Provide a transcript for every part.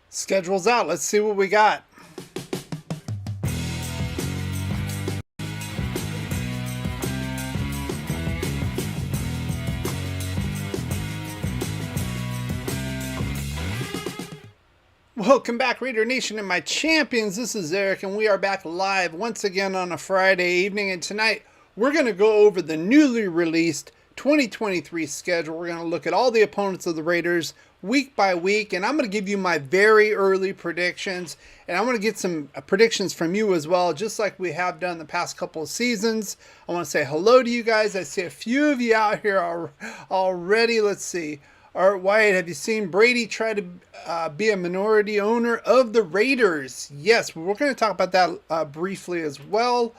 Schedule's out. Let's see what we got. Welcome back, Raider Nation and my champions. This is Eric, and we are back live once again on a Friday evening. And tonight, we're going to go over the newly released 2023 schedule. We're going to look at all the opponents of the Raiders week by week, and I'm going to give you my very early predictions, and I'm going to get some predictions from you as well, just like we have done the past couple of seasons. I want to say hello to you guys. I see a few of you out here already. Let's see. Art White, have you seen Brady try to be a minority owner of the Raiders? Yes, we're going to talk about that briefly as well.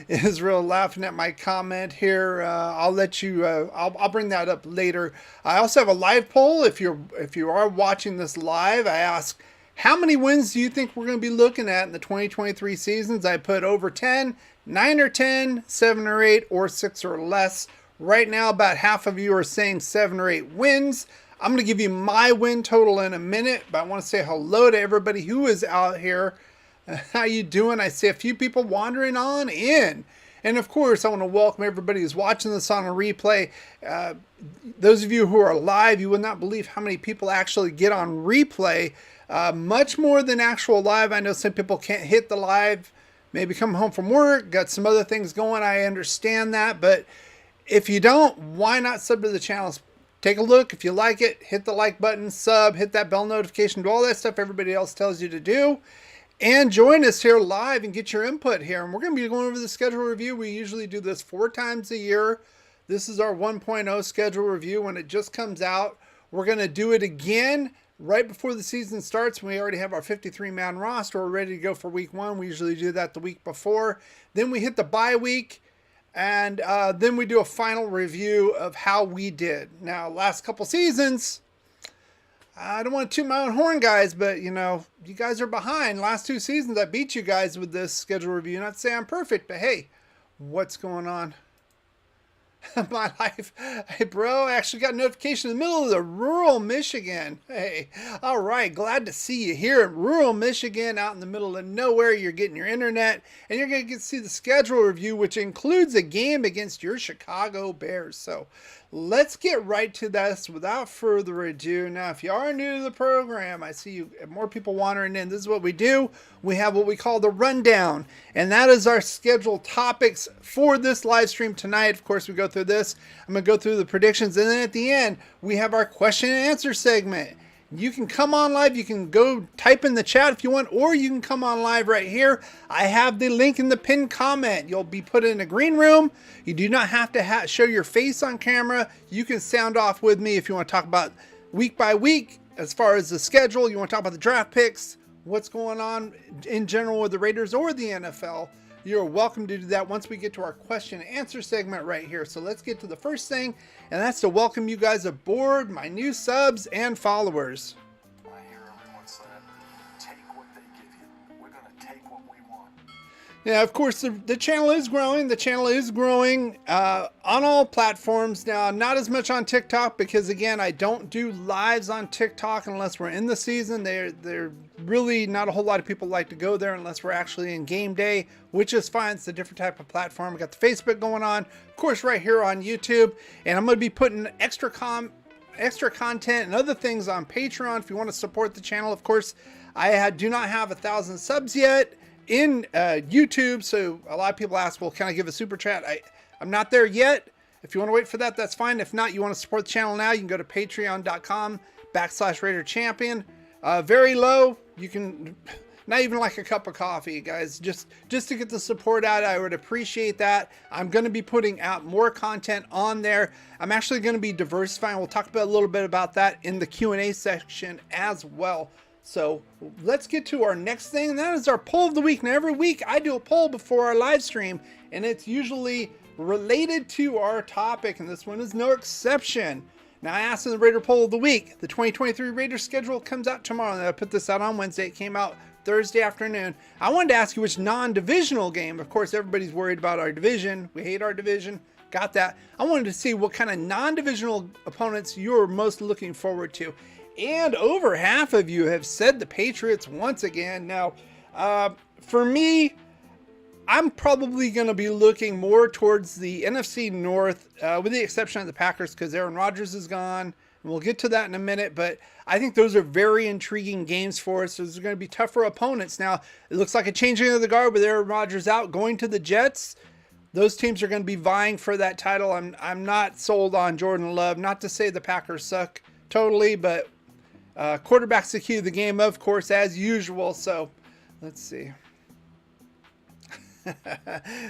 Israel laughing at my comment here. I'll let you. I'll bring that up later. I also have a live poll. If you are watching this live, I ask, how many wins do you think we're going to be looking at in the 2023 seasons? I put over 10, 9 or 10, 7 or 8, or 6 or less. Right now, about half of you are saying 7 or 8 wins. I'm going to give you my win total in a minute, but I want to say hello to everybody who is out here. How you doing? I see a few people wandering on in. And of course, I want to welcome everybody who's watching this on a replay. Those of you who are live, you would not believe how many people actually get on replay. Much more than actual live. I know some people can't hit the live, maybe come home from work, got some other things going. I understand that, but if you don't, why not sub to the channel? Take a look. If you like it, hit the like button, sub, hit that bell notification, do all that stuff everybody else tells you to do. And join us here live and get your input here. And we're going to be going over the schedule review. We usually do this 4 times a year. This is our 1.0 schedule review when it just comes out. We're going to do it again right before the season starts. We already have our 53-man roster. We're ready to go for week 1. We usually do that the week before. Then we hit the bye week. And then we do a final review of how we did. Now, last couple seasons, I don't want to toot my own horn, guys, but, you know, you guys are behind. Last 2 seasons, I beat you guys with this schedule review. Not to say I'm perfect, but hey, what's going on? My life. Hey, bro, I actually got a notification in the middle of the rural Michigan. Hey, all right, glad to see you here in rural Michigan, out in the middle of nowhere. You're getting your internet, and you're going to get to see the schedule review, which includes a game against your Chicago Bears. So let's get right to this without further ado. Now, if you are new to the program, I see you more people wandering in. This is what we do. We have what we call the rundown, and that is our scheduled topics for this live stream tonight. Of course, we go through this. I'm going to go through the predictions, and then at the end, we have our question and answer segment. You can come on live. You can go type in the chat if you want, or you can come on live right here. I have the link in the pinned comment. You'll be put in a green room. You do not have to show your face on camera. You can sound off with me if you want to talk about week by week as far as the schedule. You want to talk about the draft picks, what's going on in general with the Raiders or the NFL. You're welcome to do that once we get to our question and answer segment right here. So let's get to the first thing, and that's to welcome you guys aboard, my new subs and followers. I hear everyone said, take what they give you. We're going to take what we want. Yeah, of course, the channel is growing. The channel is growing on all platforms now. Not as much on TikTok because, again, I don't do lives on TikTok unless we're in the season. They're really not a whole lot of people like to go there unless we're actually in game day, which is fine. It's a different type of platform. We got the Facebook going on, of course, right here on YouTube. And I'm going to be putting extra content and other things on Patreon if you want to support the channel. Of course, I do not have 1,000 subs yet in YouTube, so a lot of people ask, well, can I give a super chat? I'm not there yet. If you want to wait for that, that's fine. If not, you want to support the channel now, you can go to patreon.com/Raider Champion. Very low. You can, not even like a cup of coffee, guys, just to get the support out. I would appreciate that. I'm going to be putting out more content on there. I'm actually going to be diversifying. We'll talk about a little bit about that in the Q&A section as well. So let's get to our next thing, and that is our poll of the week. Now, every week I do a poll before our live stream, and it's usually related to our topic, and this one is no exception. Now, I asked in the Raider poll of the week, the 2023 Raiders schedule comes out tomorrow, and I put this out on Wednesday. It came out Thursday afternoon. I wanted to ask you which non-divisional game, of course, everybody's worried about our division. We hate our division. got that. I wanted to see what kind of non-divisional opponents you're most looking forward to. And over half of you have said the Patriots once again. Now, for me, I'm probably going to be looking more towards the NFC North, with the exception of the Packers, because Aaron Rodgers is gone. And we'll get to that in a minute, but I think those are very intriguing games for us. Those are going to be tougher opponents. Now, it looks like a changing of the guard with Aaron Rodgers out, going to the Jets. Those teams are going to be vying for that title. I'm not sold on Jordan Love. Not to say the Packers suck totally, but quarterback's the key to the game, of course, as usual. So, let's see.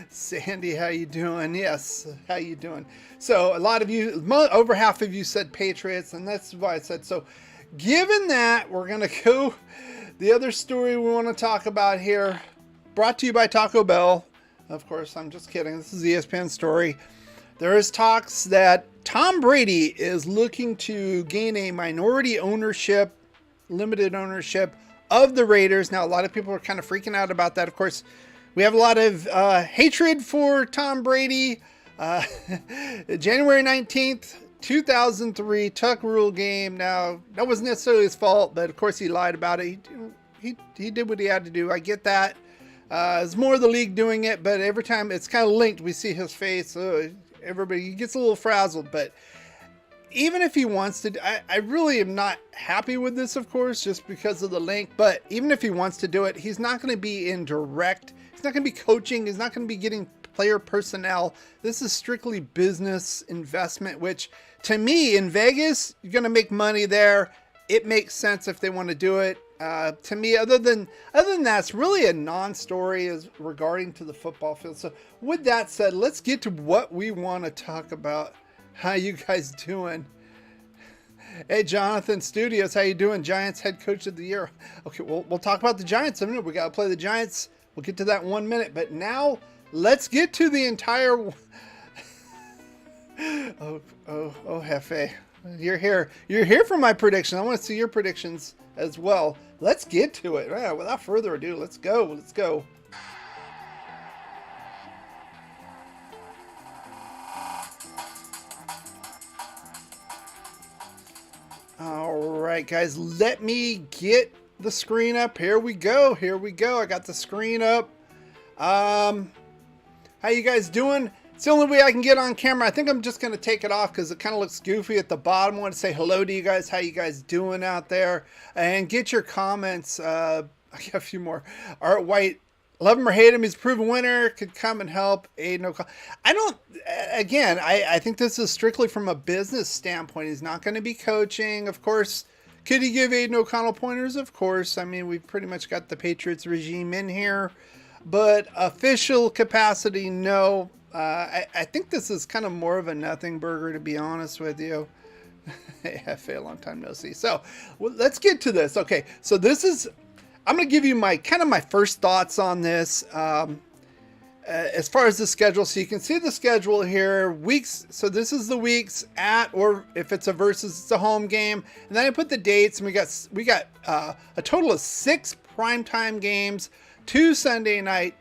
Sandy, how you doing? Yes, how you doing? So a lot of you, over half of you said Patriots, and that's why I said so. Given that, we're gonna go the other story we want to talk about here, brought to you by Taco Bell. Of course, I'm just kidding. This is the ESPN story. There is talks that Tom Brady is looking to gain a minority ownership, limited ownership of the Raiders. Now, a lot of people are kind of freaking out about that. Of course, we have a lot of hatred for Tom Brady. January 19th, 2003, Tuck Rule game. Now, that wasn't necessarily his fault, but of course he lied about it. He did what he had to do. I get that. It's more the league doing it, but every time it's kind of linked, we see his face. Everybody gets a little frazzled, but even if he wants to, I really am not happy with this, of course, just because of the link, but even if he wants to do it, he's not going to be in direct. He's not going to be coaching. He's not going to be getting player personnel. This is strictly business investment, which to me in Vegas, you're going to make money there. It makes sense if they want to do it. To me, other than that, it's really a non-story as regarding to the football field. So with that said, let's get to what we want to talk about. How you guys doing? Hey, Jonathan Studios, how you doing? Giants head coach of the year. Okay, we'll talk about the Giants in a minute. We got to play the Giants. We'll get to that in 1 minute. But now, let's get to the entire... oh, Hefe. You're here. You're here for my prediction. I want to see your predictions as well. Let's get to it. Without further ado, let's go. Let's go. All right, guys, let me get the screen up. Here we go. Here we go. I got the screen up. How you guys doing? It's the only way I can get on camera. I think I'm just going to take it off because it kind of looks goofy at the bottom. I want to say hello to you guys. How you guys doing out there? And get your comments. I got a few more. Art White, love him or hate him, he's a proven winner. Could come and help. I don't, again, I think this is strictly from a business standpoint. He's not going to be coaching. Of course, could he give Aiden O'Connell pointers? Of course. I mean, we've pretty much got the Patriots regime in here. But official capacity, no. I think this is kind of more of a nothing burger, to be honest with you. Hefe, a long time no see. So let's get to this. Okay, so this is, I'm going to give you my first thoughts on this as far as the schedule. So you can see the schedule here, weeks. So this is the weeks at, or if it's a versus, it's a home game. And then I put the dates, and we got a total of 6 primetime games, 2 Sunday night,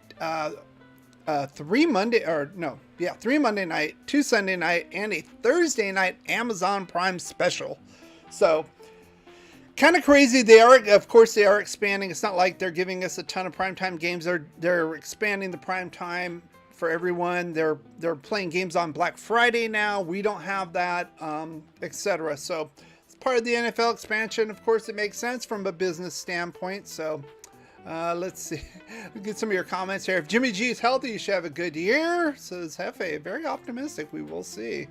3 Monday night, 2 Sunday night, and a Thursday night Amazon Prime special. So kind of crazy. Of course they are expanding. It's not like they're giving us a ton of primetime games. They're expanding the primetime for everyone. They're playing games on Black Friday now. We don't have that, etc. So it's part of the NFL expansion. Of course, it makes sense from a business standpoint. So let's see. We'll get some of your comments here. If Jimmy G is healthy, you should have a good year, says Hefe. Very optimistic. We will see.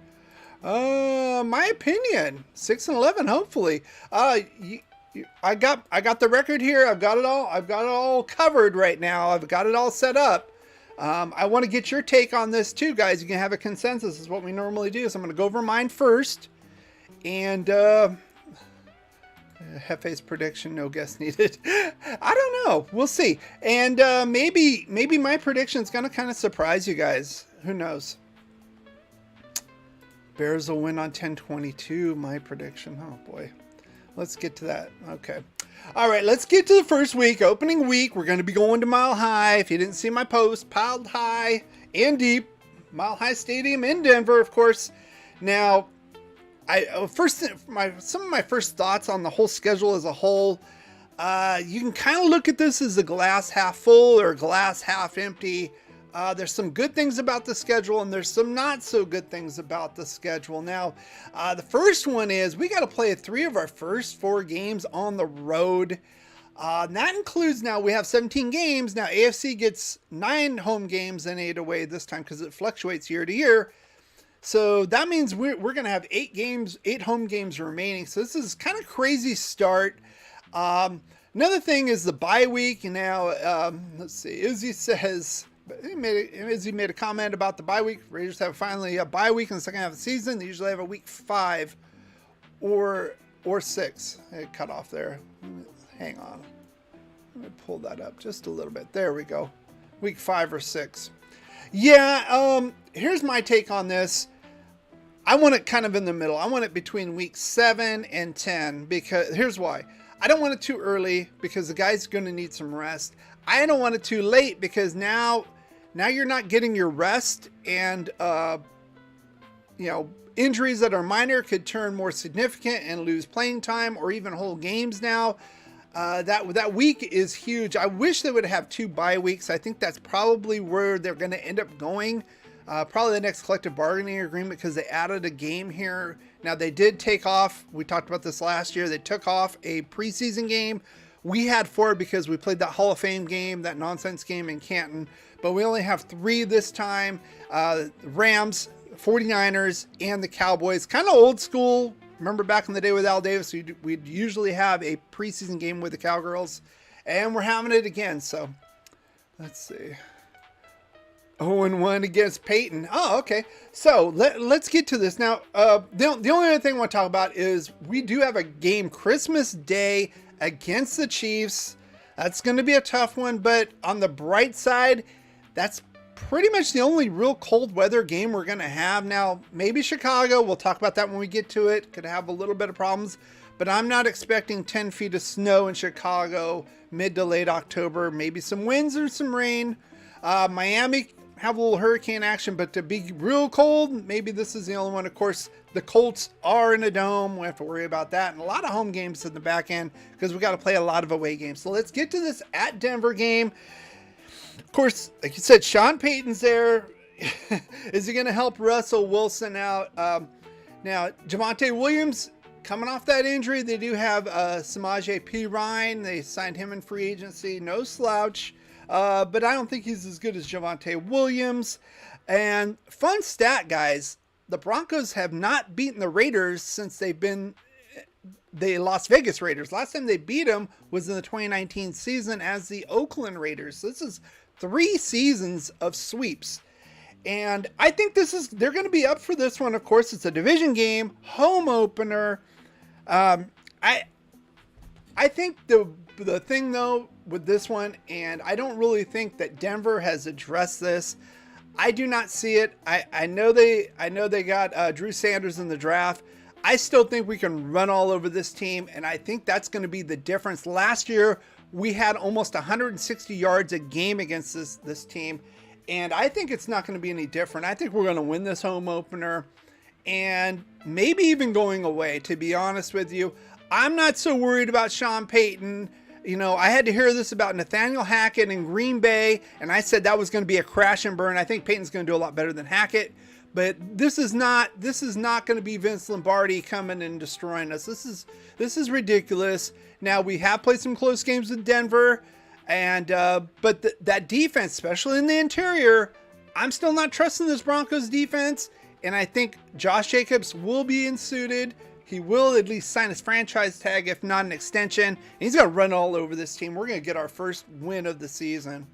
My opinion, 6-11, hopefully. I got the record here. I've got it all covered right now. I've got it all set up. I want to get your take on this too, guys. You can have a consensus. This is what we normally do. So I'm going to go over mine first. And Hefe's prediction, no guess needed. I don't know. We'll see. And maybe my prediction is going to kind of surprise you guys. Who knows? Bears will win on 10-22, my prediction. Oh, boy. Let's get to that. Okay. All right, let's get to the first week, opening week. We're going to be going to Mile High. If you didn't see my post, piled high and deep. Mile High Stadium in Denver, of course. Now, some of my first thoughts on the whole schedule as a whole. You can kind of look at this as a glass half full or glass half empty. There's some good things about the schedule, and there's some not so good things about the schedule. Now, the first one is we got to play 3 of our first 4 games on the road. That includes, now we have 17 games. Now AFC gets 9 home games and 8 away this time because it fluctuates year to year. So that means we're going to have 8 home games remaining. So this is kind of crazy start. Another thing is the bye week. Now, let's see, Izzy says, Izzy made a comment about the bye week. Raiders have finally a bye week in the second half of the season. They usually have a week 5 or 6. It cut off there. Hang on. Let me pull that up just a little bit. There we go. Week 5 or 6. Yeah, here's my take on this. I want it kind of in the middle. I want it between week 7 and 10 because here's why. I don't want it too early because the guy's going to need some rest. I don't want it too late because now you're not getting your rest, and injuries that are minor could turn more significant and lose playing time or even whole games now. That week is huge. I wish they would have 2 bye weeks. I think that's probably where they're going to end up going. Probably the next collective bargaining agreement because they added a game here. Now they did take off. We talked about this last year. They took off a preseason game. We had 4 because we played that Hall of Fame game, that nonsense game in Canton. But we only have 3 this time. Rams, 49ers, and the Cowboys. Kind of old school. Remember back in the day with Al Davis, we'd usually have a preseason game with the Cowgirls. And we're having it again. So let's see. 0-1 against Peyton. Oh, okay. So let's get to this. Now, the only other thing I want to talk about is we do have a game Christmas Day against the Chiefs. That's going to be a tough one, but on the bright side, that's pretty much the only real cold weather game we're going to have. Now, maybe Chicago, we'll talk about that when we get to it, could have a little bit of problems, but I'm not expecting 10 feet of snow in Chicago mid to late October. Maybe some winds or some rain. Miami have a little hurricane action, but to be real cold, maybe this is the only one. Of course, the Colts are in a dome. We have to worry about that. And a lot of home games in the back end because we got to play a lot of away games. So let's get to this at Denver game. Of course, like you said, Sean Payton's there. Is he going to help Russell Wilson out? Now, Javonte Williams coming off that injury. They do have Samaje Perine. They signed him in free agency. No slouch. But I don't think he's as good as Javonte Williams. And fun stat, guys, the Broncos have not beaten the Raiders since they've been the Las Vegas Raiders. Last time they beat them was in the 2019 season as the Oakland Raiders. So this is 3 seasons of sweeps. And I think they're going to be up for this one. Of course, it's a division game, home opener. I think the thing though with this one, and I don't really think that Denver has addressed this. I do not see it. I know they got Drew Sanders in the draft. I still think we can run all over this team, and I think that's going to be the difference. Last year, we had almost 160 yards a game against this team, and I think it's not going to be any different. I think we're going to win this home opener, and maybe even going away, to be honest with you. I'm not so worried about Sean Payton. I had to hear this about Nathaniel Hackett in Green Bay, and I said that was going to be a crash and burn. I think Payton's going to do a lot better than Hackett, but this is not going to be Vince Lombardi coming and destroying us. This is ridiculous. Now, we have played some close games with Denver, and but that defense, especially in the interior, I'm still not trusting this Broncos defense, and I think Josh Jacobs will be suited. He will at least sign his franchise tag, if not an extension. And he's going to run all over this team. We're going to get our first win of the season.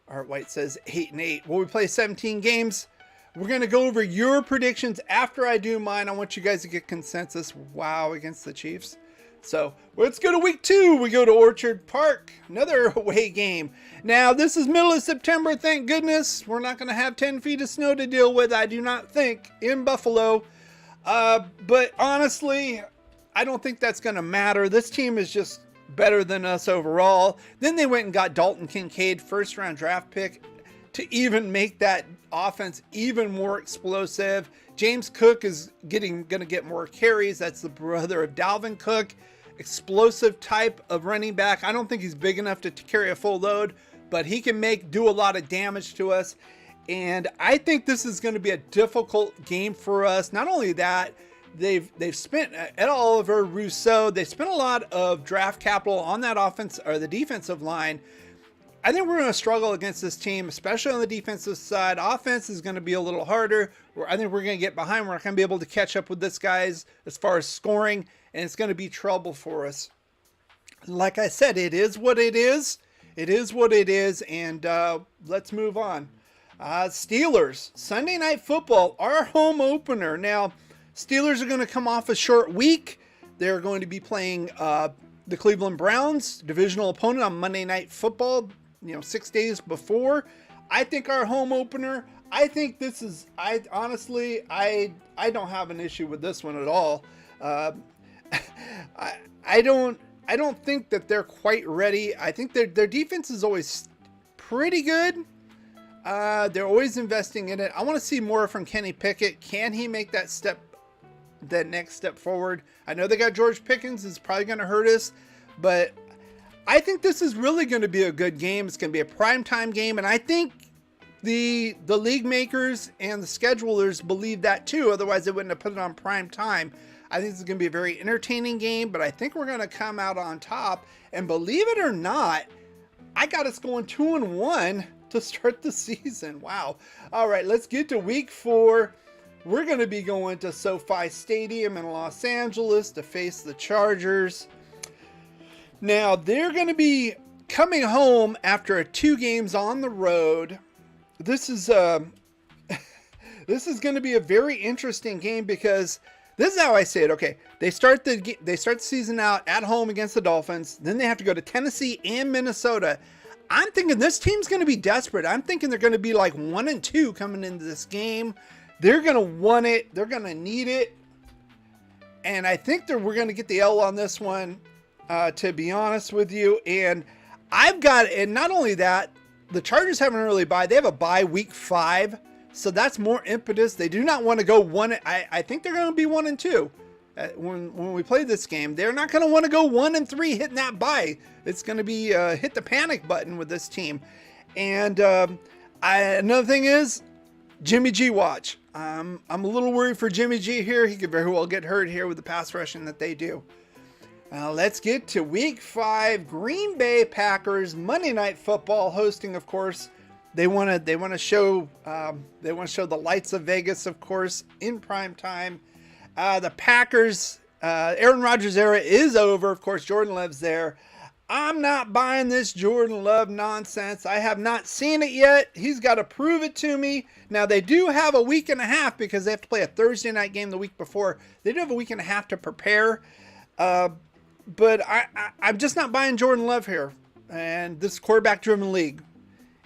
Art White says 8-8. Well, we play 17 games. We're going to go over your predictions after I do mine. I want you guys to get consensus. Wow, against the Chiefs. So let's go to week 2. We go to Orchard Park, another away game. Now, this is middle of September. Thank goodness. We're not going to have 10 feet of snow to deal with, I do not think, in Buffalo. But honestly, I don't think that's going to matter. This team is just better than us overall. Then they went and got Dalton Kincaid, first round draft pick. to even make that offense even more explosive. James Cook is going to get more carries. That's the brother of Dalvin Cook. Explosive type of running back. I don't think he's big enough to carry a full load, but he can do a lot of damage to us. And I think this is going to be a difficult game for us. Not only that, they've spent Ed Oliver, Rousseau, they spent a lot of draft capital on that offense or the defensive line. I think we're going to struggle against this team, especially on the defensive side. Offense is going to be a little harder. I think we're going to get behind. We're not going to be able to catch up with this guys as far as scoring, and it's going to be trouble for us. Like I said, it is what it is. It is what it is, and let's move on. Steelers, Sunday Night Football, our home opener. Now, Steelers are going to come off a short week. They're going to be playing the Cleveland Browns, divisional opponent, on Monday Night Football, 6 days before. I think our home opener, I think this is, I don't have an issue with this one at all. I don't think that they're quite ready. I think their defense is always pretty good. They're always investing in it. I want to see more from Kenny Pickett. Can he make that next step forward? I know they got George Pickens. It's probably going to hurt us, but I think this is really going to be a good game. It's going to be a primetime game, and I think the league makers and the schedulers believe that too. Otherwise, they wouldn't have put it on prime time. I think it's going to be a very entertaining game, but I think we're going to come out on top. And believe it or not, I got us going 2-1 to start the season. Wow. All right, let's get to week 4. We're going to be going to SoFi Stadium in Los Angeles to face the Chargers. Now, they're going to be coming home after 2 games on the road. This is this is going to be a very interesting game because this is how I say it. Okay, they start the season out at home against the Dolphins. Then they have to go to Tennessee and Minnesota. I'm thinking this team's going to be desperate. I'm thinking they're going to be like 1-2 coming into this game. They're going to want it. They're going to need it. And I think we're going to get the L on this one, to be honest with you. And and not only that, the Chargers haven't really bye. They have a bye week 5. So that's more impetus. They do not want to go I think they're going to be 1-2 when we play this game. They're not going to want to go 1-3 hitting that bye. It's going to be hit the panic button with this team. And another thing is Jimmy G watch. I'm a little worried for Jimmy G here. He could very well get hurt here with the pass rushing that they do. Let's get to week 5. Green Bay Packers, Monday Night Football, hosting, of course. They want to show the lights of Vegas, of course, in prime time. The Packers, Aaron Rodgers era is over. Of course, Jordan Love's there. I'm not buying this Jordan Love nonsense. I have not seen it yet. He's got to prove it to me. Now, they do have a week and a half because they have to play a Thursday night game the week before. They do have a week and a half to prepare. But I'm just not buying Jordan Love here. And this quarterback-driven league.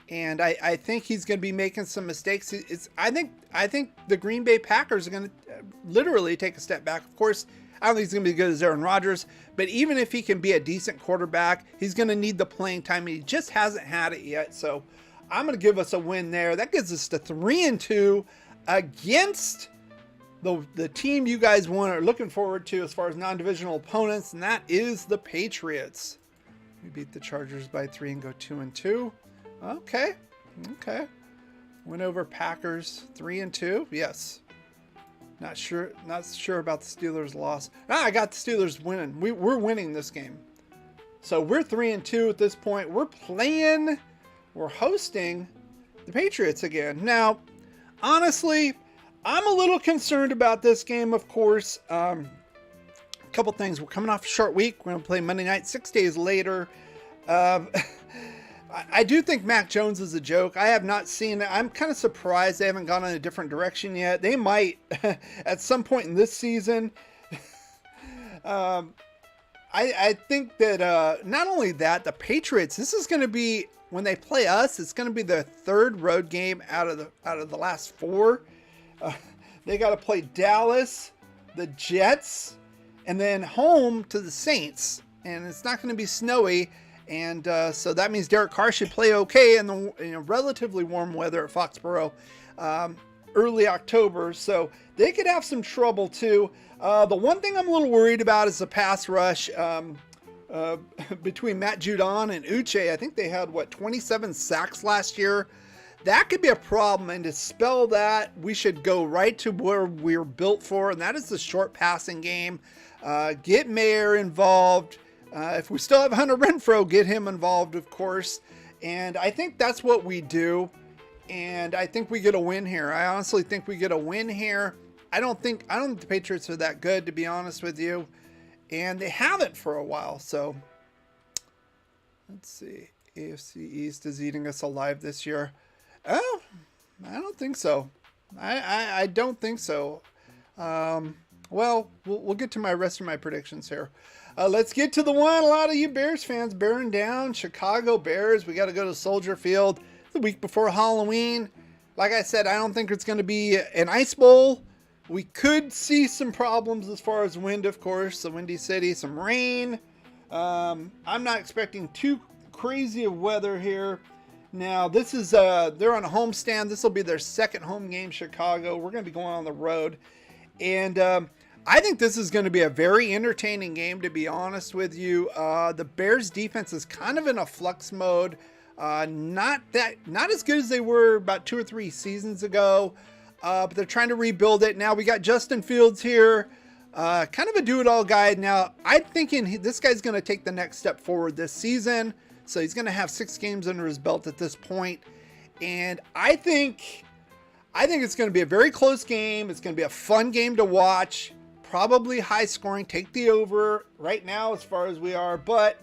And I think he's going to be making some mistakes. I think the Green Bay Packers are going to literally take a step back. Of course, I don't think he's going to be as good as Aaron Rodgers. But even if he can be a decent quarterback, he's going to need the playing time. He just hasn't had it yet. So I'm going to give us a win there. That gets us to 3-2 against the team you guys are looking forward to as far as non-divisional opponents. And that is the Patriots. We beat the Chargers by 3 and go 2-2. Okay. Win over Packers 3-2. Yes. Not sure about the Steelers' loss. I got the Steelers winning. We're winning this game. So we're 3-2 at this point. We're hosting the Patriots again. Now, honestly, I'm a little concerned about this game, of course. A couple things. We're coming off a short week. We're going to play Monday night 6 days later. I do think Mac Jones is a joke. I have not seen it. I'm kind of surprised they haven't gone in a different direction yet. They might at some point in this season. I think that not only that, the Patriots, this is going to be, when they play us, it's going to be the 3rd road game out of the last 4. They got to play Dallas, the Jets, and then home to the Saints. And it's not going to be snowy. And so that means Derek Carr should play okay in the relatively warm weather at Foxborough early October. So they could have some trouble too. The one thing I'm a little worried about is the pass rush between Matt Judon and Uche. I think they had, 27 sacks last year. That could be a problem, and to spell that, we should go right to where we're built for, and that is the short passing game. Get Mayer involved. If we still have Hunter Renfrow, get him involved, of course. And I think that's what we do, and I think we get a win here. I honestly think we get a win here. I don't think the Patriots are that good, to be honest with you, and they haven't for a while. So let's see. AFC East is eating us alive this year. Oh, I don't think so. I don't think so. Well, we'll get to my rest of my predictions here. Let's get to the one a lot of you Bears fans bearing down. Chicago Bears. We got to go to Soldier Field the week before Halloween. Like I said, I don't think it's going to be an ice bowl. We could see some problems as far as wind, of course. The Windy City, some rain. I'm not expecting too crazy of weather here. Now, this is, they're on a homestand. This will be their second home game, Chicago. We're going to be going on the road. And I think this is going to be a very entertaining game, to be honest with you. The Bears defense is kind of in a flux mode. Not as good as they were about 2 or 3 seasons ago. But they're trying to rebuild it. Now we got Justin Fields here. Kind of a do-it-all guy. Now, I'm thinking this guy's going to take the next step forward this season. So he's going to have 6 games under his belt at this point. And I think it's going to be a very close game. It's going to be a fun game to watch. Probably high scoring. Take the over right now as far as we are. But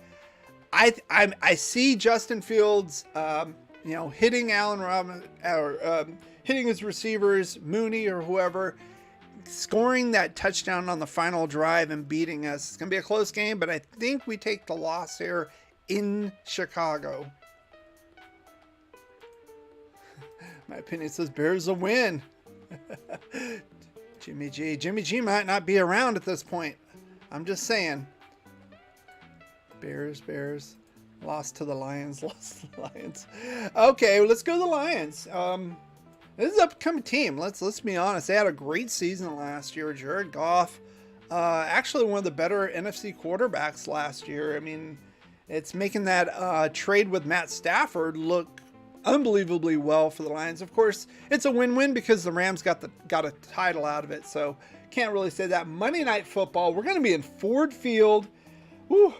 I see Justin Fields, hitting Allen Robinson, or hitting his receivers, Mooney or whoever, scoring that touchdown on the final drive and beating us. It's going to be a close game, but I think we take the loss here in Chicago. My opinion says Bears will win. Jimmy G might not be around at this point. I'm just saying. Bears. Lost to the Lions. Okay, let's go to the Lions. This is an upcoming team. Let's be honest. They had a great season last year. Jared Goff, actually one of the better NFC quarterbacks last year. I mean, it's making that trade with Matt Stafford look unbelievably well for the Lions. Of course, it's a win-win because the Rams got a title out of it, so can't really say that. Monday Night Football, we're going to be in Ford Field. Woo.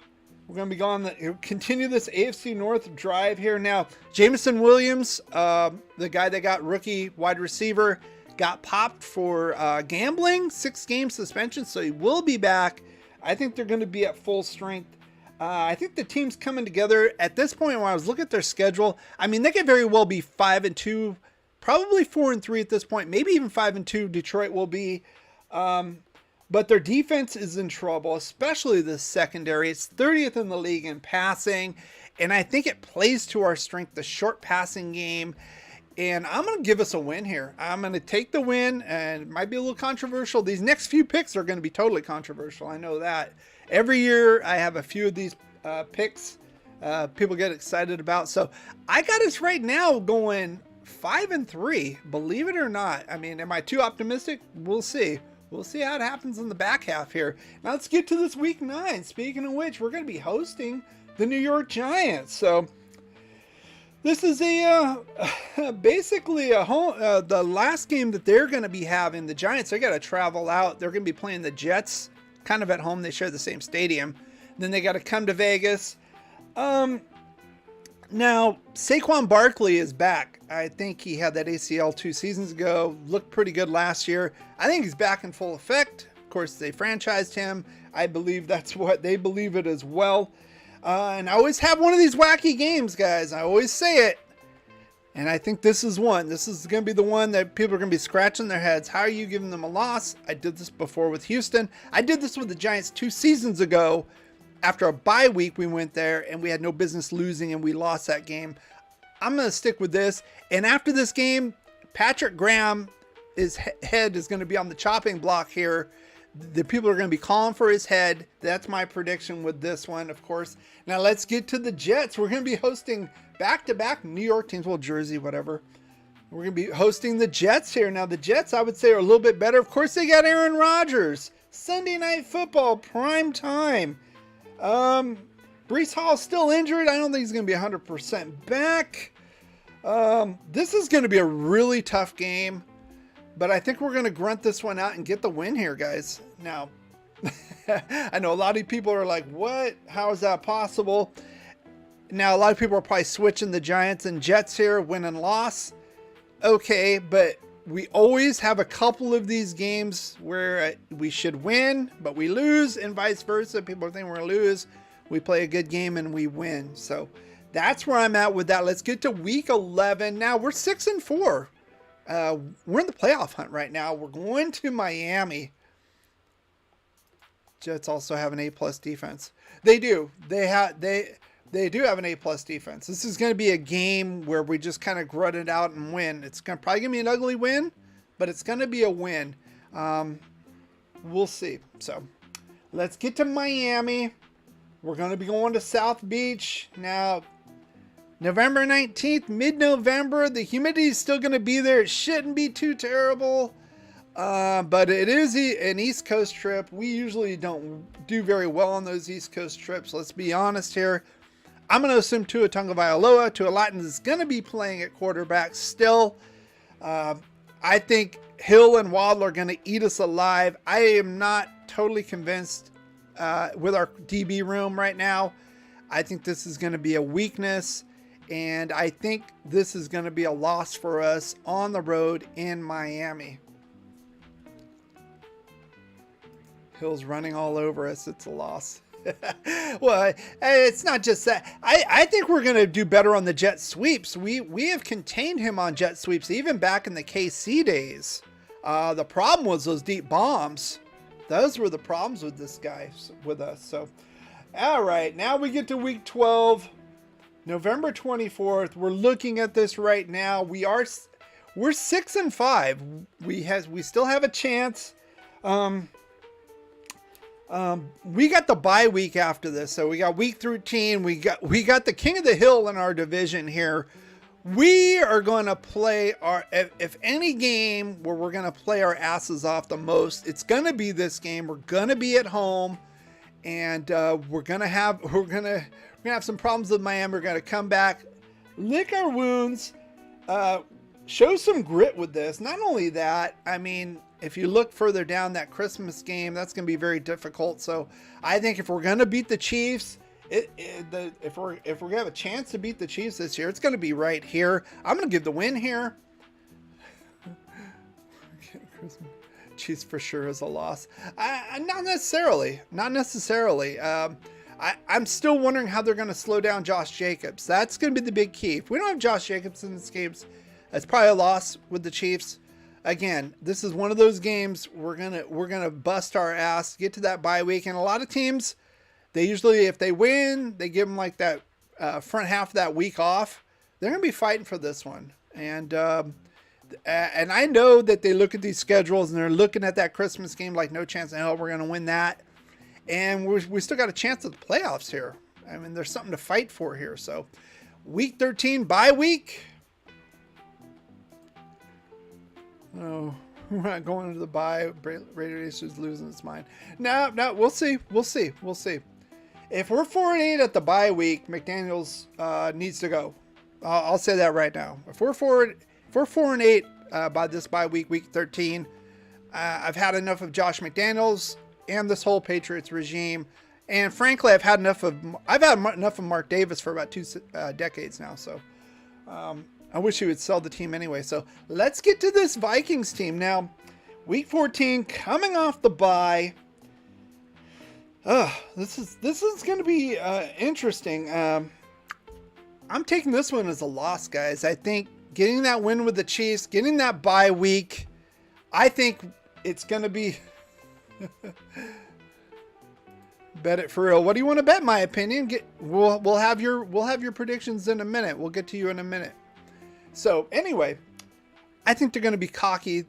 We're going to be going continue this AFC North drive here. Now, Jameson Williams, the guy that got rookie wide receiver, got popped for gambling, 6-game suspension, so he will be back. I think they're going to be at full strength. I think the team's coming together at this point. When I was looking at their schedule, I mean, they could very well be 5-2, probably 4-3 at this point, maybe even 5-2. Detroit will be, but their defense is in trouble, especially the secondary. It's 30th in the league in passing, and I think it plays to our strength, the short passing game. And I'm going to give us a win here. I'm going to take the win, and it might be a little controversial. These next few picks are going to be totally controversial. I know that. Every year I have a few of these picks people get excited about. So I got us right now going 5-3, believe it or not. I mean, am I too optimistic? We'll see. We'll see how it happens in the back half here. Now let's get to this week 9. Speaking of which, we're going to be hosting the New York Giants. So this is basically a home, the last game that they're going to be having. The Giants, they got to travel out. They're going to be playing the Jets kind of at home. They share the same stadium. Then they got to come to Vegas. Now, Saquon Barkley is back. I think he had that ACL 2 seasons ago. Looked pretty good last year. I think he's back in full effect. Of course, they franchised him. I believe that's what they believe it as well. And I always have one of these wacky games, guys. I always say it. And I think this is one. This is going to be the one that people are going to be scratching their heads. How are you giving them a loss? I did this before with Houston. I did this with the Giants 2 seasons ago. After a bye week, we went there and we had no business losing and we lost that game. I'm going to stick with this. And after this game, Patrick Graham, his head is going to be on the chopping block here. The people are going to be calling for his head. That's my prediction with this one, of course. Now let's get to the Jets. We're going to be hosting back-to-back New York teams, well, Jersey, whatever. We're going to be hosting the Jets here. Now the Jets, I would say, are a little bit better. Of course, they got Aaron Rodgers. Sunday Night Football, prime time. Breece Hall's still injured. I don't think he's going to be 100% back. This is going to be a really tough game. But I think we're going to grunt this one out and get the win here, guys. Now, I know a lot of people are like, what? How is that possible? Now, a lot of people are probably switching the Giants and Jets here, win and loss. Okay, but we always have a couple of these games where we should win, but we lose, and vice versa. People think we're going to lose. We play a good game and we win. So that's where I'm at with that. Let's get to week 11. Now, we're 6-4. We're in the playoff hunt right now. We're going to Miami. Jets also have an A+ defense. They do. They do have an A+ defense. This is going to be a game where we just kind of grunt it out and win. It's probably going to be an ugly win, but it's going to be a win. We'll see. So let's get to Miami. We're going to be going to South Beach. Now, November 19th, mid-November. The humidity is still going to be there. It shouldn't be too terrible. But it is an East Coast trip. We usually don't do very well on those East Coast trips. Let's be honest here. I'm going to assume Tua Tagovailoa, Tua Latin is going to be playing at quarterback still. I think Hill and Waddle are going to eat us alive. I am not totally convinced with our DB room right now. I think this is going to be a weakness. And I think this is going to be a loss for us on the road in Miami. Hill's running all over us. It's a loss. Well, it's not just that. I think we're going to do better on the jet sweeps. We have contained him on jet sweeps even back in the KC days. The problem was those deep bombs. Those were the problems with this guy, with us. So, all right, now we get to week 12. November 24th. We're looking at this right now. We're 6-5. We still have a chance. We got the bye week after this, so we got week 13. We got the king of the hill in our division here. We are going to play if any game where we're going to play our asses off the most, it's going to be this game. We're going to be at home, and we're going to have some problems with Miami. We're going to come back, lick our wounds, show some grit with this. Not only that, I mean, if you look further down that Christmas game, that's going to be very difficult. So I think if we're going to beat the Chiefs, if we're going to have a chance to beat the Chiefs this year, it's going to be right here. I'm going to give the win here. Chiefs for sure is a loss. Not necessarily. I'm still wondering how they're going to slow down Josh Jacobs. That's going to be the big key. If we don't have Josh Jacobs in this game, it's probably a loss with the Chiefs. Again, this is one of those games we're gonna bust our ass, get to that bye week, and a lot of teams, they usually, if they win, they give them like that front half of that week off. They're gonna be fighting for this one, and I know that they look at these schedules and they're looking at that Christmas game like no chance in hell we're gonna win that, and we still got a chance at the playoffs here. I mean, there's something to fight for here. So, week 13 bye week. Oh, we're not going into the bye. Raiders is losing its mind. No, we'll see. If we're 4-8 at the bye week, McDaniels needs to go. I'll say that right now. If we're 4-8 by this bye week, week 13, I've had enough of Josh McDaniels and this whole Patriots regime. And frankly, I've had enough of Mark Davis for about 2 decades now. So, I wish he would sell the team anyway. So let's get to this Vikings team now. Week 14, coming off the bye. This is going to be interesting. I'm taking this one as a loss, guys. I think getting that win with the Chiefs, getting that bye week, I think it's going to be. Bet it for real. What do you want to bet? My opinion. We'll have your predictions in a minute. We'll get to you in a minute. So anyway, I think they're going to be cocky.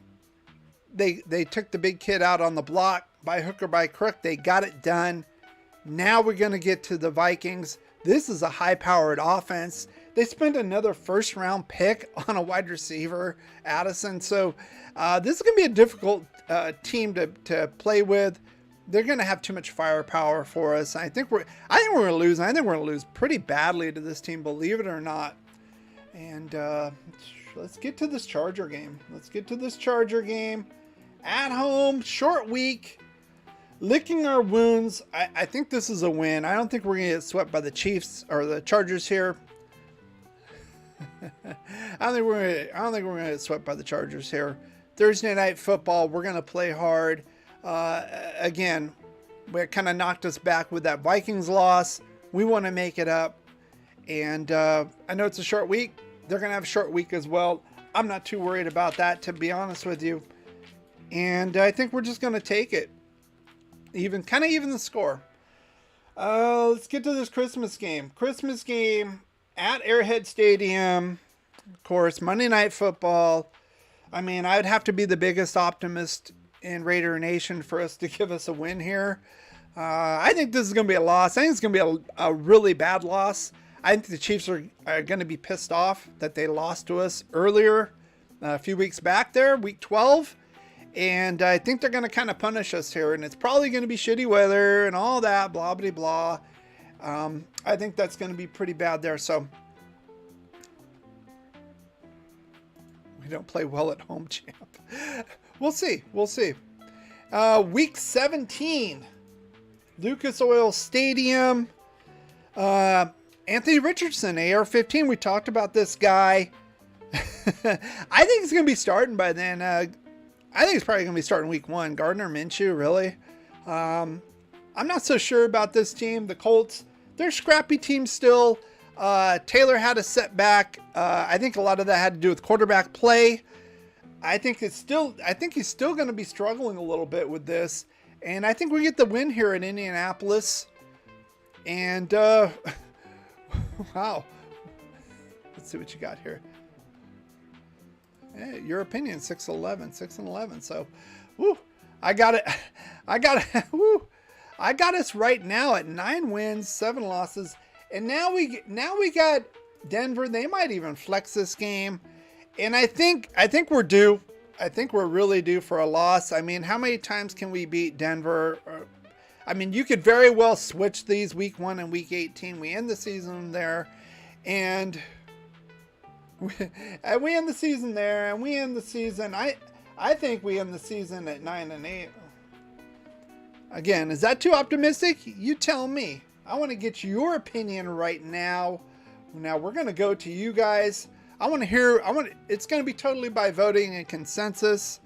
They took the big kid out on the block. by hook or by crook. They got it done. Now we're going to get to the Vikings. This is a high-powered offense. They spent another first-round pick on a wide receiver, Addison. So this is going to be a difficult team to play with. They're going to have too much firepower for us. I think we're going to lose. I think we're going to lose pretty badly to this team, believe it or not. And let's get to this Charger game. At home, short week, licking our wounds. I think this is a win. I don't think we're going to get swept by the Chiefs or the Chargers here. I don't think we're going to get swept by the Chargers here. Thursday night football, we're going to play hard. Again, it kind of knocked us back with that Vikings loss. We want to make it up. And I know it's a short week. They're going to have a short week as well. I'm not too worried about that, to be honest with you. And I think we're just going to take it. Even the score. Let's get to this Christmas game. At Arrowhead Stadium. Of course, Monday Night Football. I mean, I'd have to be the biggest optimist in Raider Nation for us to give us a win here. I think this is going to be a loss. I think it's going to be a really bad loss. I think the Chiefs are going to be pissed off that they lost to us earlier, a few weeks back there, week 12. And I think they're going to kind of punish us here. And it's probably going to be shitty weather and all that, blah, blah, blah. I think that's going to be pretty bad there. So we don't play well at home, champ. We'll see. Week 17, Lucas Oil Stadium. Anthony Richardson, AR-15. We talked about this guy. I think he's going to be starting by then. I think he's probably going to be starting week 1. Gardner Minshew, really? I'm not so sure about this team. The Colts, they're a scrappy team still. Taylor had a setback. I think a lot of that had to do with quarterback play. I think he's still going to be struggling a little bit with this. And I think we get the win here in Indianapolis. And, wow. Let's see what you got here. Hey, your opinion, 6-11. So, woo, I got it. Woo. I got us right now at 9 wins, 7 losses. And now we got Denver. They might even flex this game. And I think we're due. I think we're really due for a loss. I mean, how many times can we beat Denver? I mean, you could very well switch these week 1 and week 18. We end the season there. And we end the season there. And we end the season. I think we end the season at 9-8. Again, is that too optimistic? You tell me. I want to get your opinion right now. Now we're going to go to you guys. It's going to be totally by voting and consensus.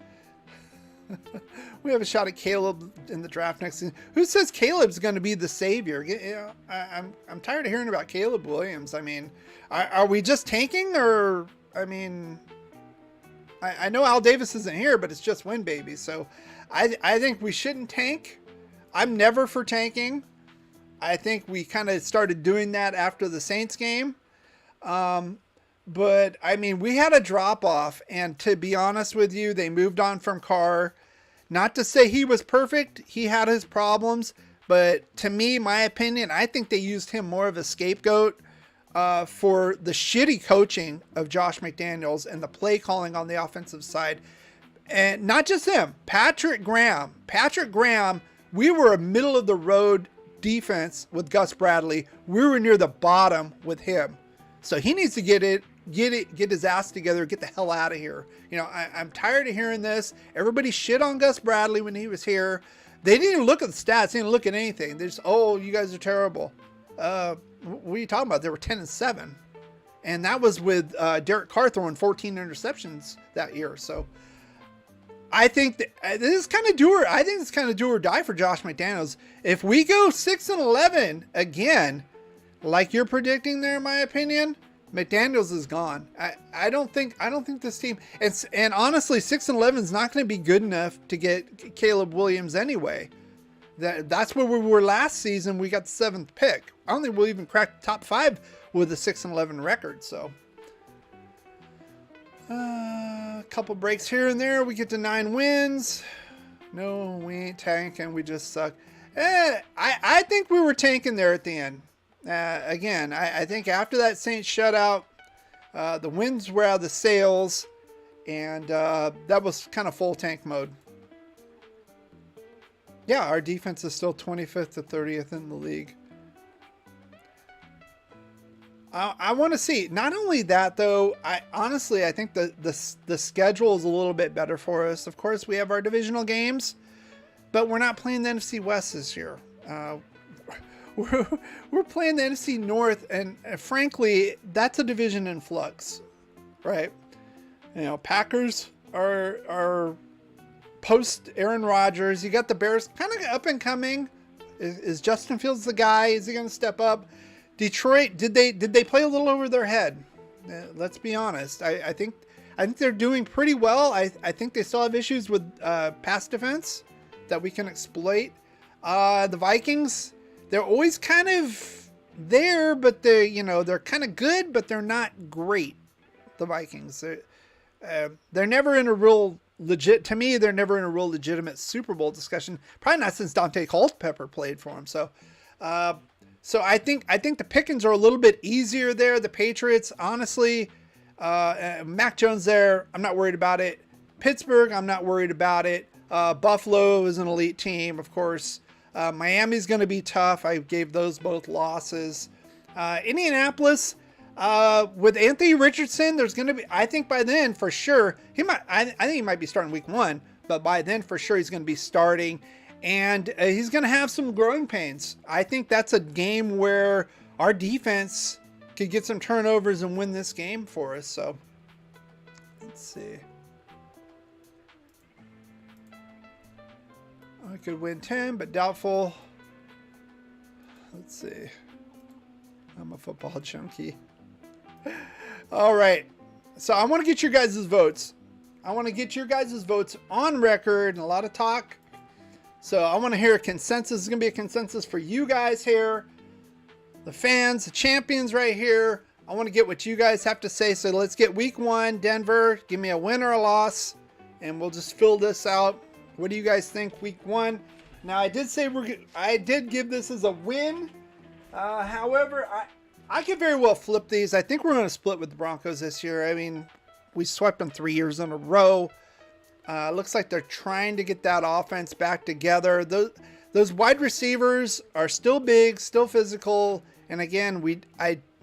We have a shot at Caleb in the draft next season. Who says Caleb's going to be the savior? I'm tired of hearing about Caleb Williams. I mean, are we just tanking, or I mean, I know Al Davis isn't here, but it's just win, baby. So I think we shouldn't tank. I'm never for tanking. I think we kind of started doing that after the Saints game. But I mean, we had a drop off, and to be honest with you, they moved on from Carr. Not to say he was perfect. He had his problems, but to me, my opinion, I think they used him more of a scapegoat for the shitty coaching of Josh McDaniels and the play calling on the offensive side. And not just him, Patrick Graham, we were a middle of the road defense with Gus Bradley. We were near the bottom with him. So he needs to get his ass together, get the hell out of here. You know, I'm tired of hearing this. Everybody shit on Gus Bradley when he was here. They didn't even look at the stats. They didn't look at anything. They just, oh, you guys are terrible. What are you talking about? They were 10-7. And that was with Derek Carr throwing 14 interceptions that year. So I think that this is kind of do or die for Josh McDaniels. If we go 6-11 again, like you're predicting there, in my opinion, McDaniels is gone. I don't think this team, and honestly, 6-11 is not going to be good enough to get Caleb Williams anyway. That's where we were last season. We got the 7th pick. I don't think we'll even crack the top 5 with a 6-11 record. So a couple breaks here and there. We get to 9 wins. No, we ain't tanking. We just suck. I think we were tanking there at the end. Again, I think after that Saints shutout, the winds were out of the sails, and that was kind of full tank mode. Yeah, our defense is still 25th to 30th in the league. I want to see. Not only that, though, I think the schedule is a little bit better for us. Of course, we have our divisional games, but we're not playing the NFC West this year. We're playing the NFC North, and frankly, that's a division in flux, right? You know, Packers are post Aaron Rodgers. You got the Bears kind of up and coming. Is Justin Fields the guy? Is he going to step up? Detroit, did they play a little over their head? Let's be honest. I think they're doing pretty well. I think they still have issues with pass defense that we can exploit. The Vikings, they're always kind of there, but they're kind of good, but they're not great. The Vikings, they're never in a real legit. To me, they're never in a real legitimate Super Bowl discussion. Probably not since Dante Culpepper played for them. So I think the pickings are a little bit easier there. The Patriots, honestly, Mac Jones there, I'm not worried about it. Pittsburgh, I'm not worried about it. Buffalo is an elite team, of course. Miami's going to be tough. I gave those both losses. Indianapolis, with Anthony Richardson, there's going to be, I think by then for sure, I think he might be starting week 1, but by then for sure he's going to be starting. And he's going to have some growing pains. I think that's a game where our defense could get some turnovers and win this game for us. So let's see. I could win 10, but doubtful. Let's see. I'm a football junkie. All right. So I want to get your guys' votes. I want to get your guys' votes on record, and a lot of talk. So I want to hear a consensus. It's going to be a consensus for you guys here, the fans, the champions right here. I want to get what you guys have to say. So let's get week 1, Denver. Give me a win or a loss, and we'll just fill this out. What do you guys think week 1? Now I did say I did give this as a win. However, I could very well flip these. I think we're going to split with the Broncos this year. I mean, we swept them 3 years in a row. Looks like they're trying to get that offense back together. Those wide receivers are still big, still physical. And again,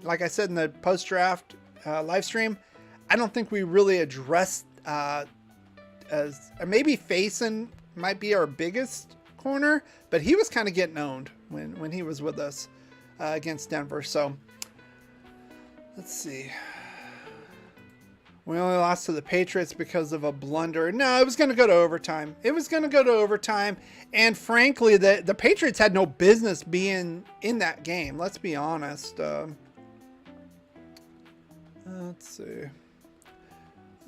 like I said in the post-draft live stream, I don't think we really addressed maybe Faison might be our biggest corner, but he was kind of getting owned when he was with us against Denver. So let's see. We only lost to the Patriots because of a blunder. No, it was going to go to overtime. It was going to go to overtime. And frankly, the Patriots had no business being in that game. Let's be honest. Let's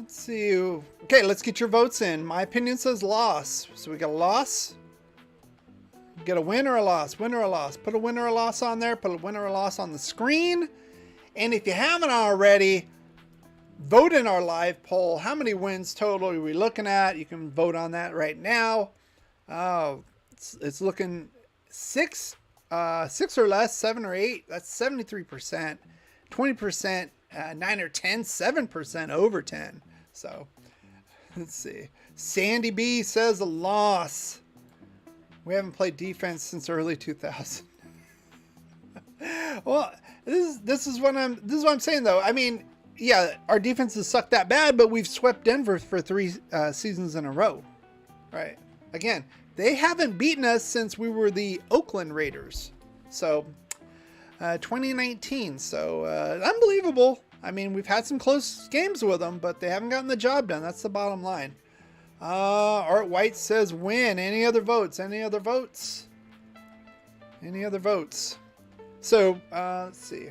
see. Okay, let's get your votes in. My opinion says loss. So we got a loss. Get a win or a loss. Win or a loss. Put a win or a loss on there. Put a win or a loss on the screen. And if you haven't already, vote in our live poll. How many wins total are we looking at? You can vote on that right now. It's looking 6 or less, 7 or 8. That's 73%. 20%, 9 or 10, 7% over 10. So let's see. Sandy B says a loss. We haven't played defense since early 2000. Well, this is what I'm saying though. I mean, yeah, our defense has sucked that bad, but we've swept Denver for 3 seasons in a row, right? Again, they haven't beaten us since we were the Oakland Raiders. So 2019. So unbelievable. I mean, we've had some close games with them, but they haven't gotten the job done. That's the bottom line. Art White says win. Any other votes? Any other votes? Any other votes? So let's see.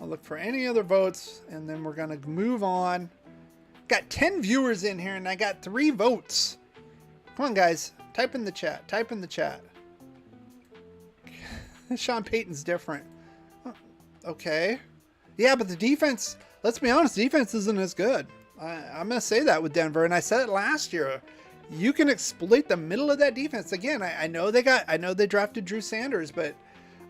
I'll look for any other votes, and then we're going to move on. Got 10 viewers in here, and I got 3 votes. Come on, guys. Type in the chat. Type in the chat. Sean Payton's different. Okay. Yeah, but the defense, let's be honest, defense isn't as good. I'm going to say that with Denver, and I said it last year. You can exploit the middle of that defense. Again, I know they drafted Drew Sanders, but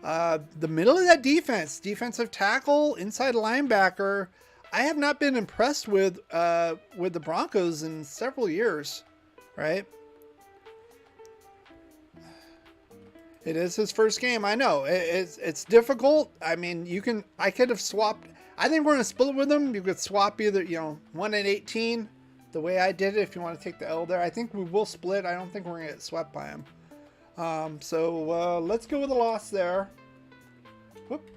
the middle of that defense, defensive tackle, inside linebacker, I have not been impressed with the Broncos in several years, right? It is his first game. I know it's difficult. I mean, I could have swapped. I think we're going to split with them. You could swap either, 1 and 18, the way I did it. If you want to take the L there, I think we will split. I don't think we're going to get swept by him. So let's go with a loss there. Whoop.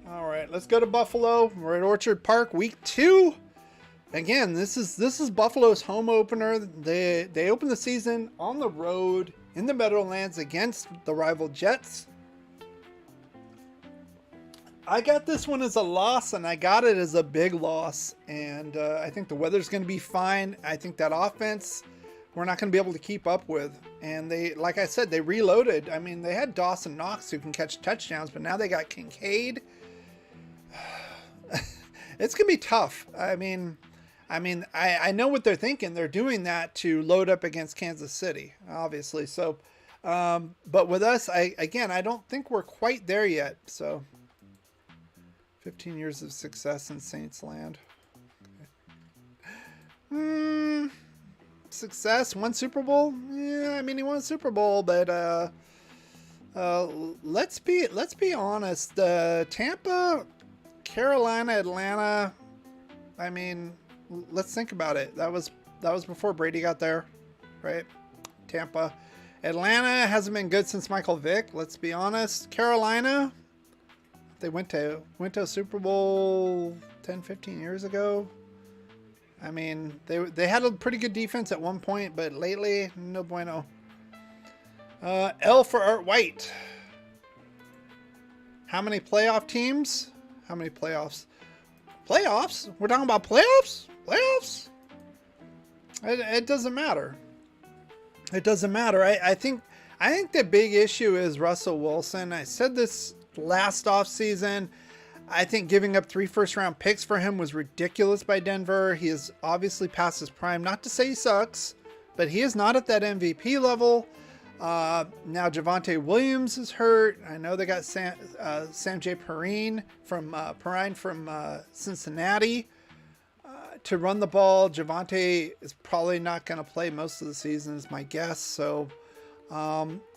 All right, let's go to Buffalo. We're at Orchard Park, week 2. Again, this is Buffalo's home opener. They open the season on the road in the Meadowlands against the rival Jets. I got this one as a loss, and I got it as a big loss. And I think the weather's going to be fine. I think that offense, we're not going to be able to keep up with. And they, like I said, they reloaded. I mean, they had Dawson Knox who can catch touchdowns, but now they got Kincaid. It's going to be tough. I mean, I know what they're thinking. They're doing that to load up against Kansas City, obviously. So, but with us, I don't think we're quite there yet. So, 15 years of success in Saints land. Success, won Super Bowl. Yeah, I mean, he won a Super Bowl, but let's be honest. Tampa, Carolina, Atlanta. I mean, let's think about it. That was before Brady got there, right? Tampa, Atlanta hasn't been good since Michael Vick. Let's be honest. Carolina, they went to a Super Bowl 10, 15 years ago. I mean, they had a pretty good defense at one point, but lately, no bueno. L for Art White. How many playoff teams? How many playoffs? Playoffs? We're talking about playoffs? Playoffs? It doesn't matter. It doesn't matter. I think the big issue is Russell Wilson. I said this last offseason. I think giving up 3 first-round picks for him was ridiculous by Denver. He is obviously past his prime. Not to say he sucks, but he is not at that MVP level. Now Javonte Williams is hurt. I know they got Sam J. Perrine from Cincinnati to run the ball. Javonte is probably not going to play most of the season, is my guess. So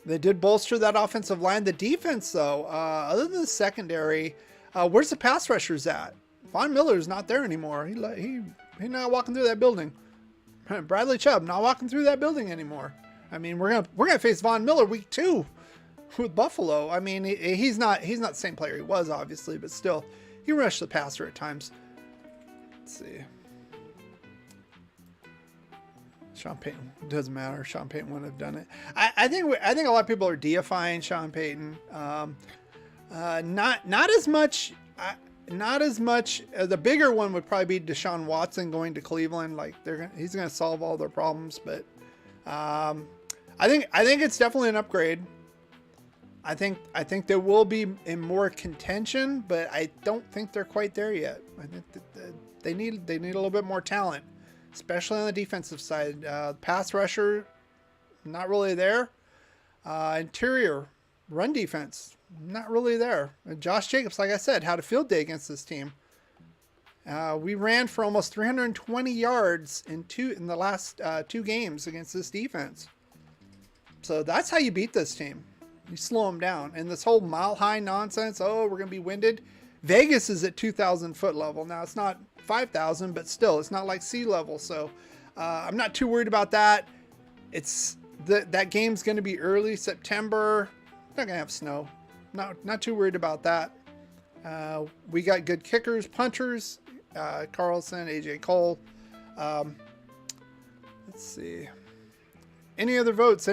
they did bolster that offensive line. The defense, though, other than the secondary, where's the pass rushers at? Von Miller's not there anymore. He's not walking through that building. Bradley Chubb not walking through that building anymore. I mean, we're gonna face Von Miller week 2 with Buffalo. I mean, he's not the same player he was, obviously, but still, he rushed the passer at times. Let's see. Sean Payton, doesn't matter. Sean Payton wouldn't have done it. I think a lot of people are deifying Sean Payton. Not as much. The bigger one would probably be Deshaun Watson going to Cleveland. Like he's gonna solve all their problems, but I think it's definitely an upgrade. I think there will be in more contention, but I don't think they're quite there yet. I think that they need a little bit more talent, especially on the defensive side. Pass rusher, not really there. Interior run defense, not really there. And Josh Jacobs, like I said, had a field day against this team. We ran for almost 320 yards in the last 2 games against this defense. So that's how you beat this team. You slow them down. And this whole mile-high nonsense, oh, we're going to be winded. Vegas is at 2,000 foot level. Now, it's not 5,000, but still, it's not like sea level. So I'm not too worried about that. That game's going to be early September. Not going to have snow. Not too worried about that. We got good kickers, punchers. Carlson, AJ Cole. Let's see. Any other votes?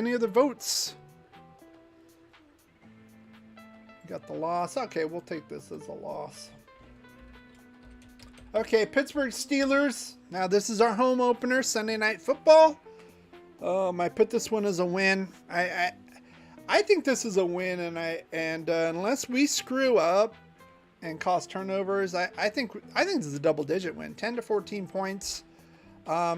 Got the loss. Okay, we'll take this as a loss. Okay, Pittsburgh Steelers. Now this is our home opener, Sunday Night Football. I put this one as a win. I think this is a win, and unless we screw up, and cause turnovers. I think this is a double-digit win, 10 to 14 points. I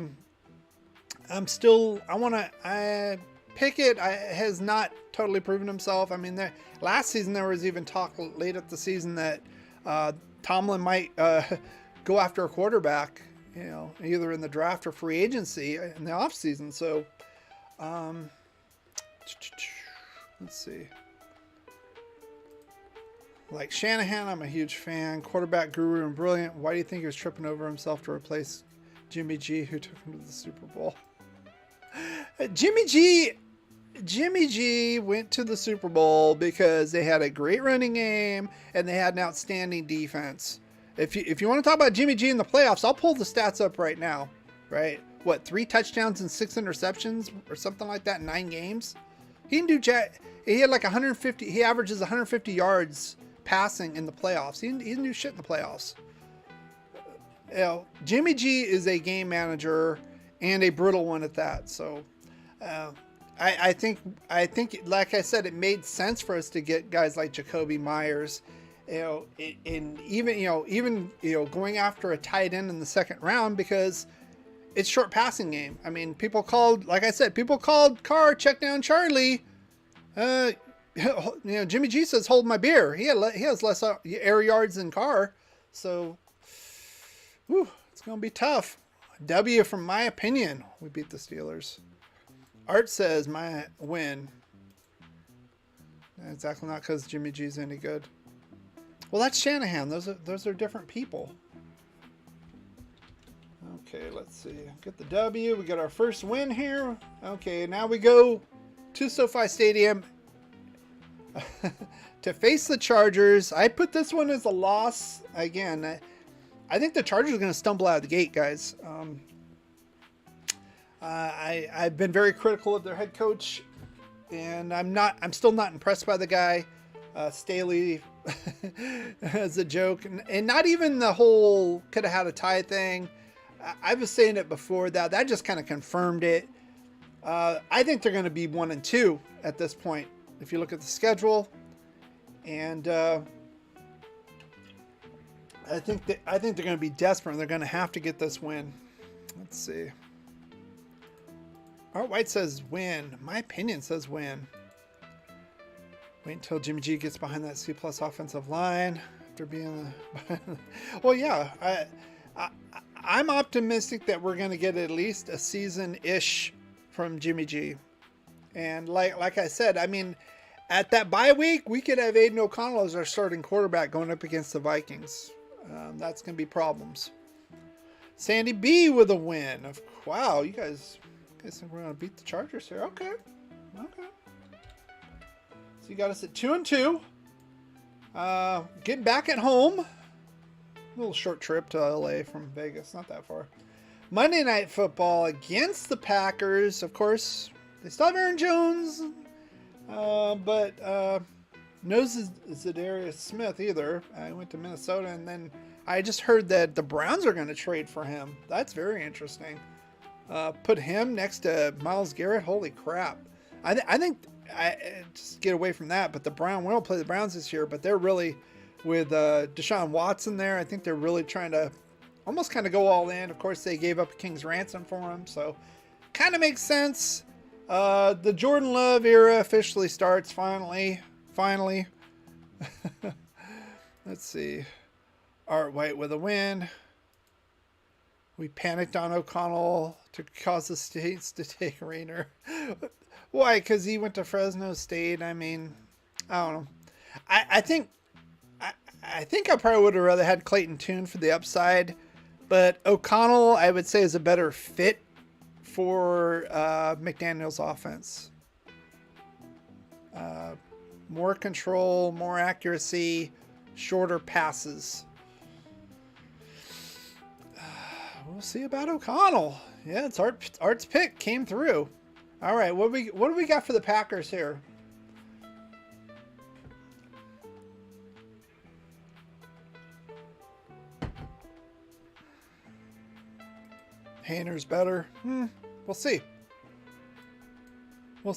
Pickett has not totally proven himself. I mean, last season there was even talk late at the season that Tomlin might go after a quarterback, you know, either in the draft or free agency in the offseason. So, let's see. Like Shanahan, I'm a huge fan. Quarterback guru and brilliant. Why do you think he was tripping over himself to replace Jimmy G, who took him to the Super Bowl? Jimmy G went to the Super Bowl because they had a great running game and they had an outstanding defense. If you want to talk about Jimmy G in the playoffs, I'll pull the stats up right now. Right? What, 3 touchdowns and 6 interceptions or something like that in 9 games? He didn't do jack. He had like 150. He averages 150 yards passing in the playoffs. He didn't do shit in the playoffs. You know, Jimmy G is a game manager and a brutal one at that. So, I think, like I said, it made sense for us to get guys like Jacoby Myers, you know, and even going after a tight end in the second round because it's short passing game. I mean, people called Carr check down Charlie. Jimmy G says hold my beer. He has less air yards than Carr, so it's gonna be tough. W from my opinion. We beat the Steelers. Art says my win. Exactly, not because Jimmy G's any good. Well, that's Shanahan. Those are different people. Okay, let's see. Get the W. We got our first win here. Okay, now we go to SoFi Stadium to face the Chargers. I put this one as a loss. Again, I think the Chargers are going to stumble out of the gate, guys. I've been very critical of their head coach, and I'm still not impressed by the guy. Staley as a joke, and not even the whole could have had a tie thing. I was saying it before that just kind of confirmed it. I think they're going to be 1-2 at this point. If you look at the schedule, and I think they're going to be desperate. And they're going to have to get this win. Let's see. Art White says win. My opinion says win. Wait until Jimmy G gets behind that C+ offensive line after being. Well, yeah. I'm optimistic that we're going to get at least a season-ish from Jimmy G. And like I said, I mean, at that bye week, we could have Aiden O'Connell as our starting quarterback going up against the Vikings. That's going to be problems. Sandy B with a win. Wow, you guys think we're going to beat the Chargers here? Okay. So you got us at 2-2. Getting back at home. A little short trip to LA from Vegas, not that far. Monday Night Football against the Packers. Of course, they still have Aaron Jones, but no Zadarius Smith either. I went to Minnesota, and then I just heard that the Browns are going to trade for him. That's very interesting. Put him next to Myles Garrett. Holy crap! I think just get away from that. But we don't play the Browns this year, but they're really with Deshaun Watson there. I think they're really trying to almost kind of go all in. Of course, they gave up a king's ransom for him, so kind of makes sense. The Jordan Love era officially starts finally. Let's see. Art White with a win. We panicked on O'Connell to cause the States to take Rayner. Why? Because he went to Fresno State. I mean, I don't know. I think I probably would have rather had Clayton Tune for the upside, but O'Connell I would say is a better fit for McDaniels' offense. More control, more accuracy, shorter passes. We'll see about O'Connell. Yeah, it's Art's pick came through. All right, what do we got for the Packers here? Hayner's better. We'll see. Will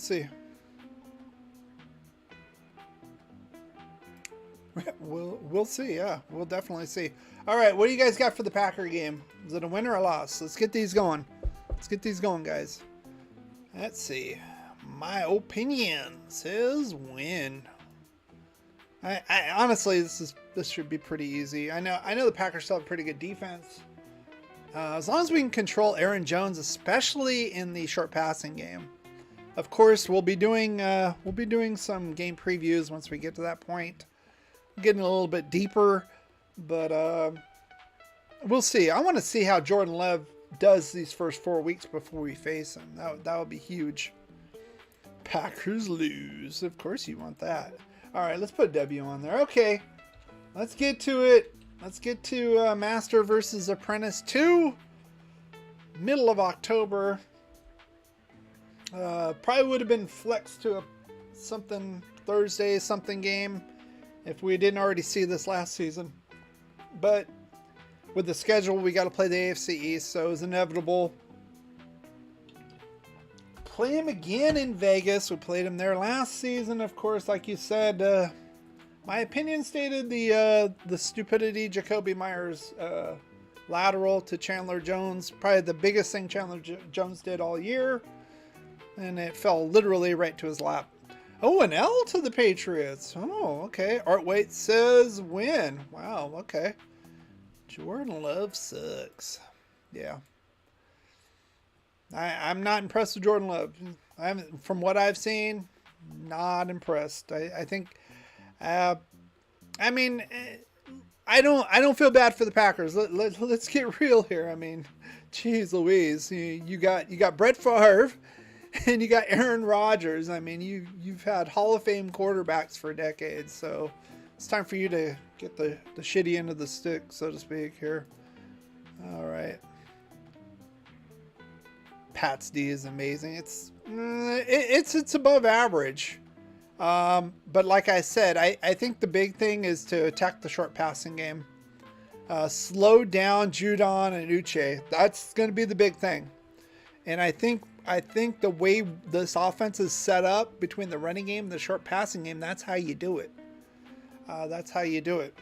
We'll see. Yeah, we'll definitely see. All right, what do you guys got for the Packer game? Is it a win or a loss? Let's get these going. Let's get these going, guys. Let's see. My opinion says win. I honestly, this should be pretty easy. I know the Packers still have a pretty good defense. As long as we can control Aaron Jones, especially in the short passing game. Of course, we'll be doing some game previews once we get to that point. Getting a little bit deeper, but we'll see. I want to see how Jordan Love does these first 4 weeks before we face him. That would be huge. Packers lose. Of course you want that. All right, let's put a W on there. Okay, let's get to it. Let's get to Master versus Apprentice 2. Middle of October. Probably would have been flexed to something Thursday, something game if we didn't already see this last season. But with the schedule, we got to play the AFC East, so it was inevitable. Play him again in Vegas. We played him there last season, of course. Like you said, my opinion stated the stupidity Jacoby Myers lateral to Chandler Jones, probably the biggest thing Chandler Jones did all year, and it fell literally right to his lap. Oh, an L to the Patriots. Oh, okay. Art Waite says win. Wow, okay. Jordan Love sucks. Yeah. I'm not impressed with Jordan Love. From what I've seen, not impressed. I think, I mean, I don't feel bad for the Packers. Let's get real here. I mean, geez Louise, you got Brett Favre and you got Aaron Rodgers. I mean, you've had Hall of Fame quarterbacks for decades, so it's time for you to get the shitty end of the stick, so to speak, here. All right. Pat's D is amazing. It's above average. But like I said, I think the big thing is to attack the short passing game. Slow down Judon and Uche. That's going to be the big thing. And I think the way this offense is set up between the running game and the short passing game, that's how you do it. That's how you do it.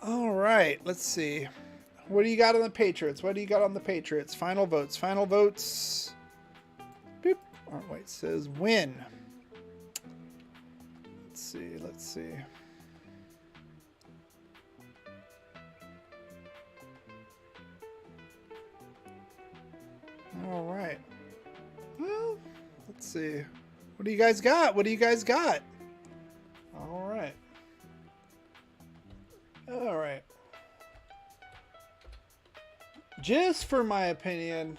All right, let's see. What do you got on the Patriots? What do you got on the Patriots? Final votes. Final votes. Boop. Art White says win. Let's see. Let's see. All right. Well, let's see. What do you guys got? What do you guys got? All right. All right. Just for my opinion,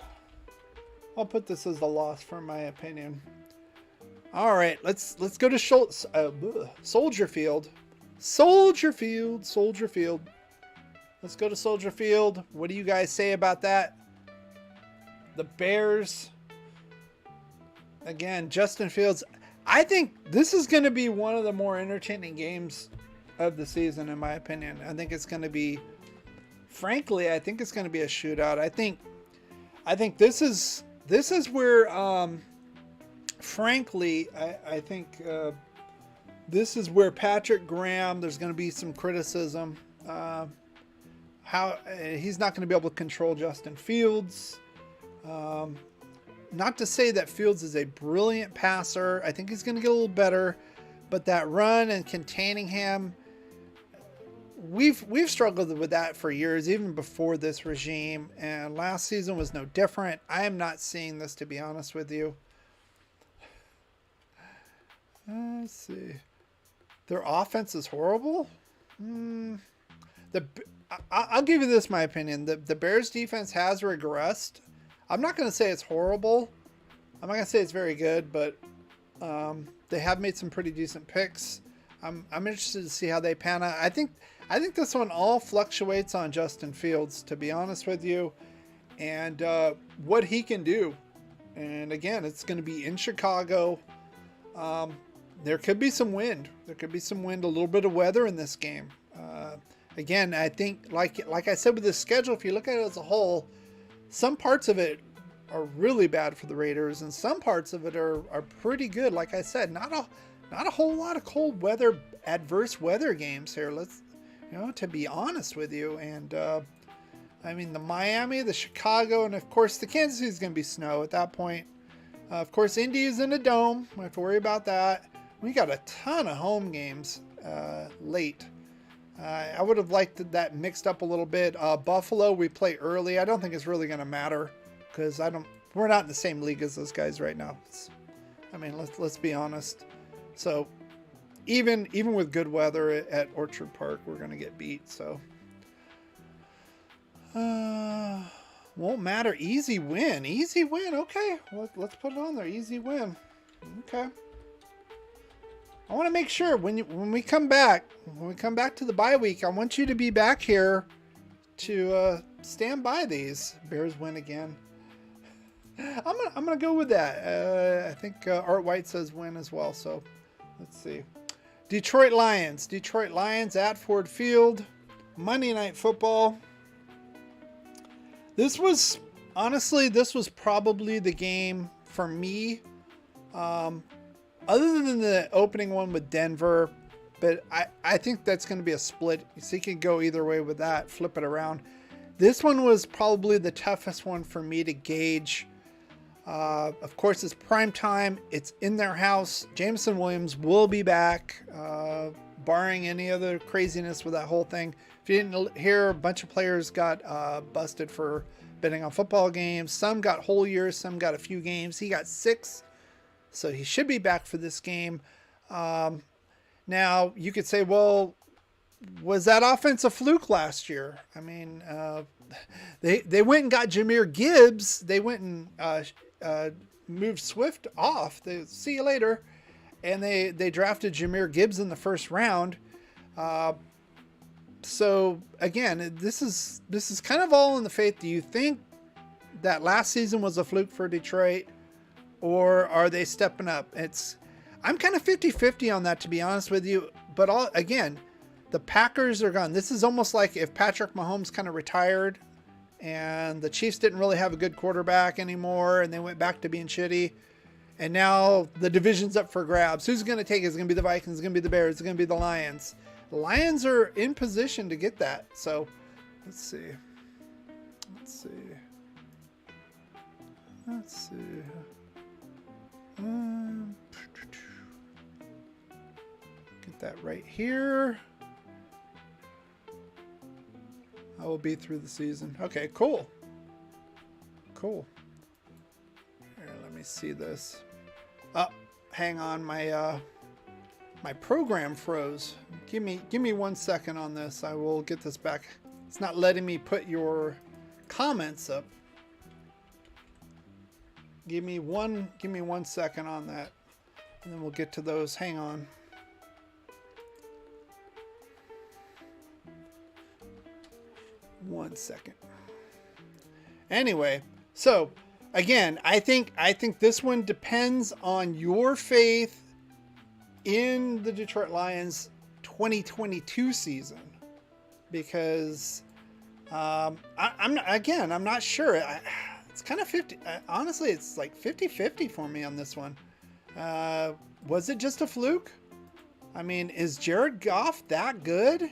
I'll put this as a loss for my opinion. All right, let's go to Soldier Field. Soldier Field. Let's go to Soldier Field. What do you guys say about that? The Bears. Again, Justin Fields. I think this is going to be one of the more entertaining games of the season, in my opinion. I think it's going to be, frankly, I think it's going to be a shootout. I think this is where, frankly, I think this is where Patrick Graham, there's going to be some criticism. How he's not going to be able to control Justin Fields. Not to say that Fields is a brilliant passer. I think he's going to get a little better, but that run and containing him, we've struggled with that for years, even before this regime, and last season was no different. I am not seeing this, to be honest with you. Let's see. Their offense is horrible. I'll give you this, my opinion. The Bears defense has regressed. I'm not going to say it's horrible. I'm not going to say it's very good, but they have made some pretty decent picks. I'm interested to see how they pan out. I think this one all fluctuates on Justin Fields, to be honest with you, and what he can do. And again, it's going to be in Chicago. There could be some wind. There could be some wind, a little bit of weather in this game. Again, I think, like I said with the schedule, if you look at it as a whole, some parts of it are really bad for the Raiders, and some parts of it are pretty good. Like I said, not a whole lot of cold weather adverse weather games here. Let's, to be honest with you. And I mean, the Miami, the Chicago, and of course the Kansas City is going to be snow at that point. Of course, Indy is in a dome. We don't have to worry about that. We got a ton of home games late. I would have liked that mixed up a little bit. Buffalo, we play early. I don't think it's really going to matter because we're not in the same league as those guys right now. Let's be honest. So even with good weather at Orchard Park, we're going to get beat. So won't matter. Easy win. Okay, let's put it on there. Easy win. Okay. I want to make sure when we come back to the bye week, I want you to be back here to stand by these. Bears win again. I'm gonna go with that. I think Art White says win as well. So let's see. Detroit Lions at Ford Field. Monday Night Football. This was probably the game for me. Other than the opening one with Denver, but I think that's going to be a split. So you can go either way with that, flip it around. This one was probably the toughest one for me to gauge. Of course, it's prime time. It's in their house. Jameson Williams will be back, barring any other craziness with that whole thing. If you didn't hear, a bunch of players got busted for betting on football games. Some got whole years, some got a few games. He got 6. So he should be back for this game. Now, you could say, well, was that offense a fluke last year? I mean, they went and got Jahmyr Gibbs. They went and moved Swift off. See you later. And they drafted Jahmyr Gibbs in the first round. So, again, this is kind of all in the faith. Do you think that last season was a fluke for Detroit? Or are they stepping up? I'm kind of 50-50 on that, to be honest with you. But again, the Packers are gone. This is almost like if Patrick Mahomes kind of retired and the Chiefs didn't really have a good quarterback anymore and they went back to being shitty. And now the division's up for grabs. Who's going to take it? It's going to be the Vikings. It's going to be the Bears. It's going to be the Lions. The Lions are in position to get that. So let's see. Get that right here. I will be through the season. Okay, cool. Here, let me see this. Oh, hang on, my program froze. Give me 1 second on this. I will get this back. It's not letting me put your comments up. Give me 1 second on that, and then we'll get to those. Hang on. One second. Anyway, so again, I think this one depends on your faith in the Detroit Lions 2022 season, because I'm not sure. It's kind of 50. Honestly, it's like 50-50 for me on this one. Was it just a fluke? I mean, is Jared Goff that good?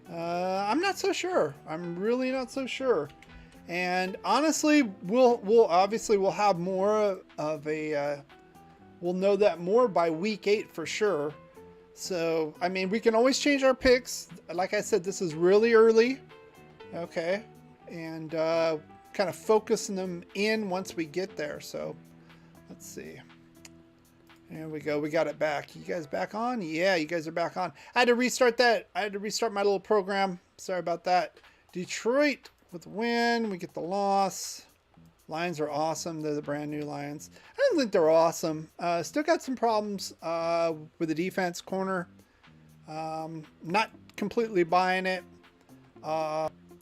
I'm not so sure. I'm really not so sure. And honestly, we'll have more of a. We'll know that more by week 8 for sure. So, I mean, we can always change our picks. Like I said, this is really early. Okay, and kind of focusing them in once we get there. So let's see. There we go. We got it back. You guys back on? Yeah, you guys are back on. I had to restart that. I had to restart my little program. Sorry about that. Detroit with the win. We get the loss. Lions are awesome. They're the brand new Lions. I don't think they're awesome. Still got some problems with the defense corner. Not completely buying it.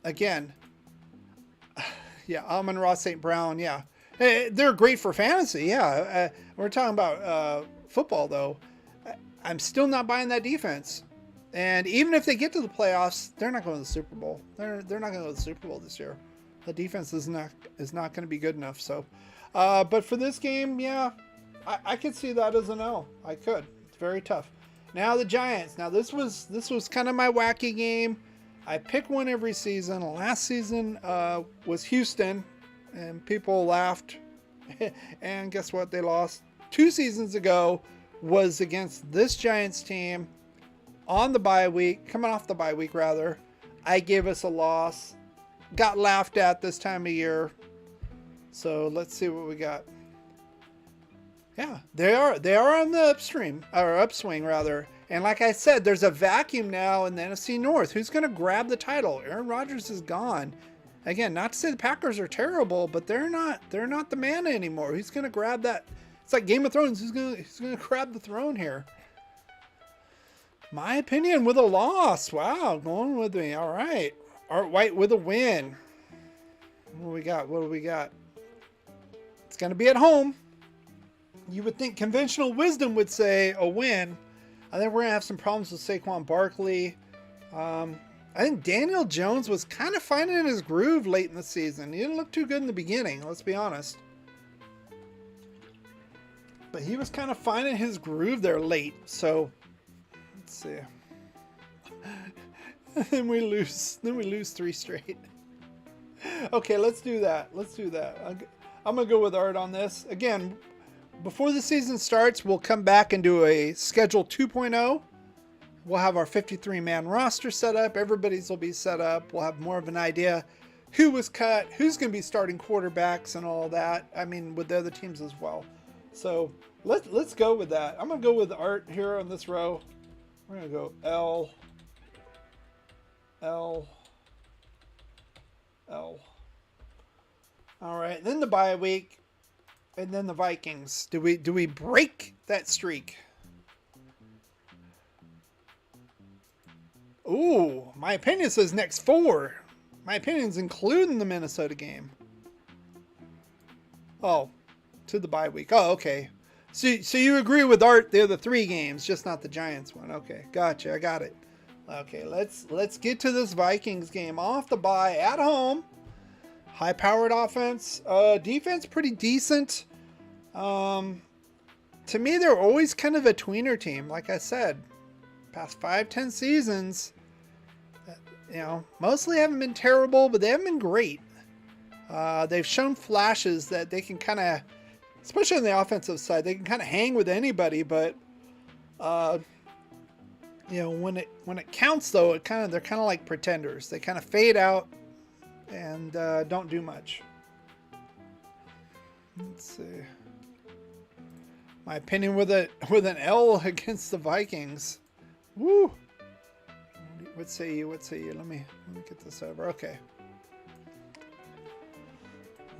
Again, yeah, Amon-Ra St. Brown, yeah. They're great for fantasy, yeah. We're talking about football, though. I'm still not buying that defense. And even if they get to the playoffs, they're not going to the Super Bowl. They're not going to go to the Super Bowl this year. The defense is not going to be good enough. So, but for this game, yeah, I could see that as an L. I could. It's very tough. Now the Giants. Now this was kind of my wacky game. I pick one every season. Last season was Houston, and people laughed. And guess what? They lost. 2 seasons ago was against this Giants team on the bye week, coming off the bye week rather. I gave us a loss. Got laughed at this time of year. So let's see what we got. Yeah, they are on the upswing rather. And like I said, there's a vacuum now in the NFC North. Who's going to grab the title? Aaron Rodgers is gone. Again, not to say the Packers are terrible, but they're not the man anymore. Who's going to grab that? It's like Game of Thrones. Who's going to grab the throne here? My opinion, with a loss. Wow, going with me. All right. Art White with a win. What do we got? It's going to be at home. You would think conventional wisdom would say a win. I think we're going to have some problems with Saquon Barkley. I think Daniel Jones was kind of finding his groove late in the season. He didn't look too good in the beginning, let's be honest. But he was kind of finding his groove there late. So, let's see. Then we lose 3 straight. Okay, let's do that. I'm going to go with Art on this. Again, before the season starts, we'll come back and do a schedule 2.0. We'll have our 53-man roster set up. Everybody's will be set up. We'll have more of an idea who was cut, who's going to be starting quarterbacks and all that. I mean, with the other teams as well. So let's go with that. I'm going to go with Art here on this row. We're going to go L. All right, then the bye week, and then the Vikings. Do we break that streak? Ooh, my opinion says next 4. My opinion's including the Minnesota game. Oh, to the bye week. Oh, okay. So you agree with Art? They're the 3 games, just not the Giants one. Okay, gotcha. I got it. Okay, let's get to this Vikings game off the bye at home. High-powered offense, defense pretty decent. To me, they're always kind of a tweener team. Like I said, past 5-10 seasons, mostly haven't been terrible, but they haven't been great. They've shown flashes that they can kind of, especially on the offensive side, they can kind of hang with anybody. But when it counts, though, they're kind of like pretenders. They kind of fade out and don't do much. Let's see. My opinion with an L against the Vikings. Woo! What say you? Let me get this over. Okay.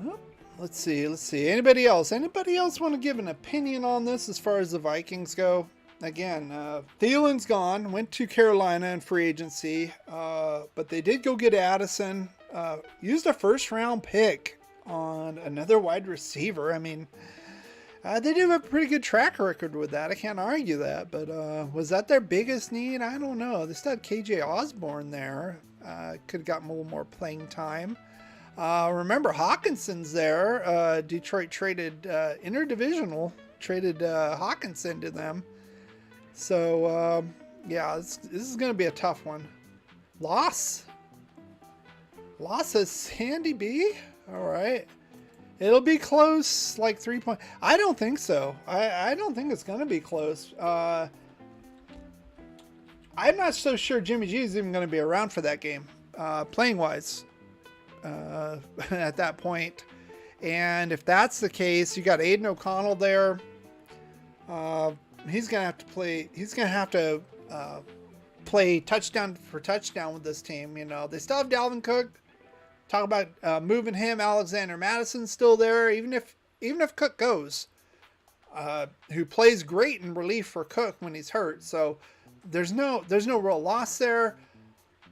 Well, let's see. Anybody else want to give an opinion on this as far as the Vikings go? Again, Thielen's gone, went to Carolina in free agency, but they did go get Addison. Used a first-round pick on another wide receiver. I mean, they do have a pretty good track record with that. I can't argue that. But was that their biggest need? I don't know. They still had KJ Osborne there. Could have gotten a little more playing time. Remember, Hawkinson's there. Detroit traded interdivisional, traded Hawkinson to them. So, yeah, this is going to be a tough one. Loss is Sandy B. All right. It'll be close, like 3 points. I don't think so. I don't think it's going to be close. I'm not so sure Jimmy G is even going to be around for that game, playing-wise, at that point. And if that's the case, you got Aiden O'Connell there. He's going to have to play. He's going to have to play touchdown for touchdown with this team. They still have Dalvin Cook. Talk about moving him. Alexander Madison's still there, even if Cook goes, who plays great in relief for Cook when he's hurt. So there's no real loss there.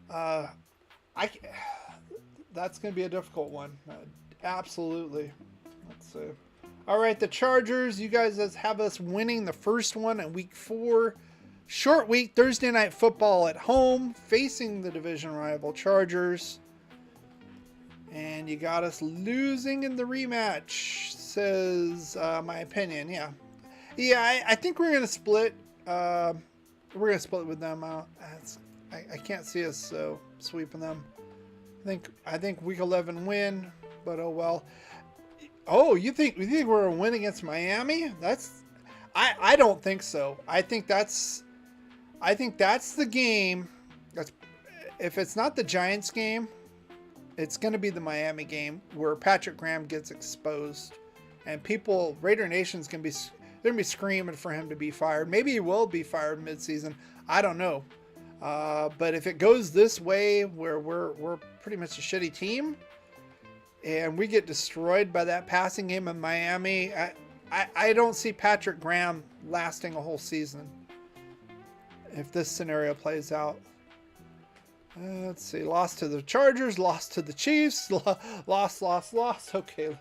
That's going to be a difficult one. Absolutely. Let's see. All right, the Chargers. You guys have us winning the first one in week 4. Short week, Thursday night football at home, facing the division rival Chargers. And you got us losing in the rematch, says my opinion. Yeah, I think we're going to split. we're gonna split with them. I can't see us sweeping them. I think week 11 win, but oh well. Oh, you think we're gonna win against Miami? I don't think so. I think that's the game. If it's not the Giants game, it's going to be the Miami game where Patrick Graham gets exposed, and Raider Nation's going to be screaming for him to be fired. Maybe he will be fired midseason. I don't know. But if it goes this way, where we're pretty much a shitty team, and we get destroyed by that passing game in Miami, I don't see Patrick Graham lasting a whole season if this scenario plays out. Let's see. Lost to the Chargers, lost to the Chiefs, lost. Okay,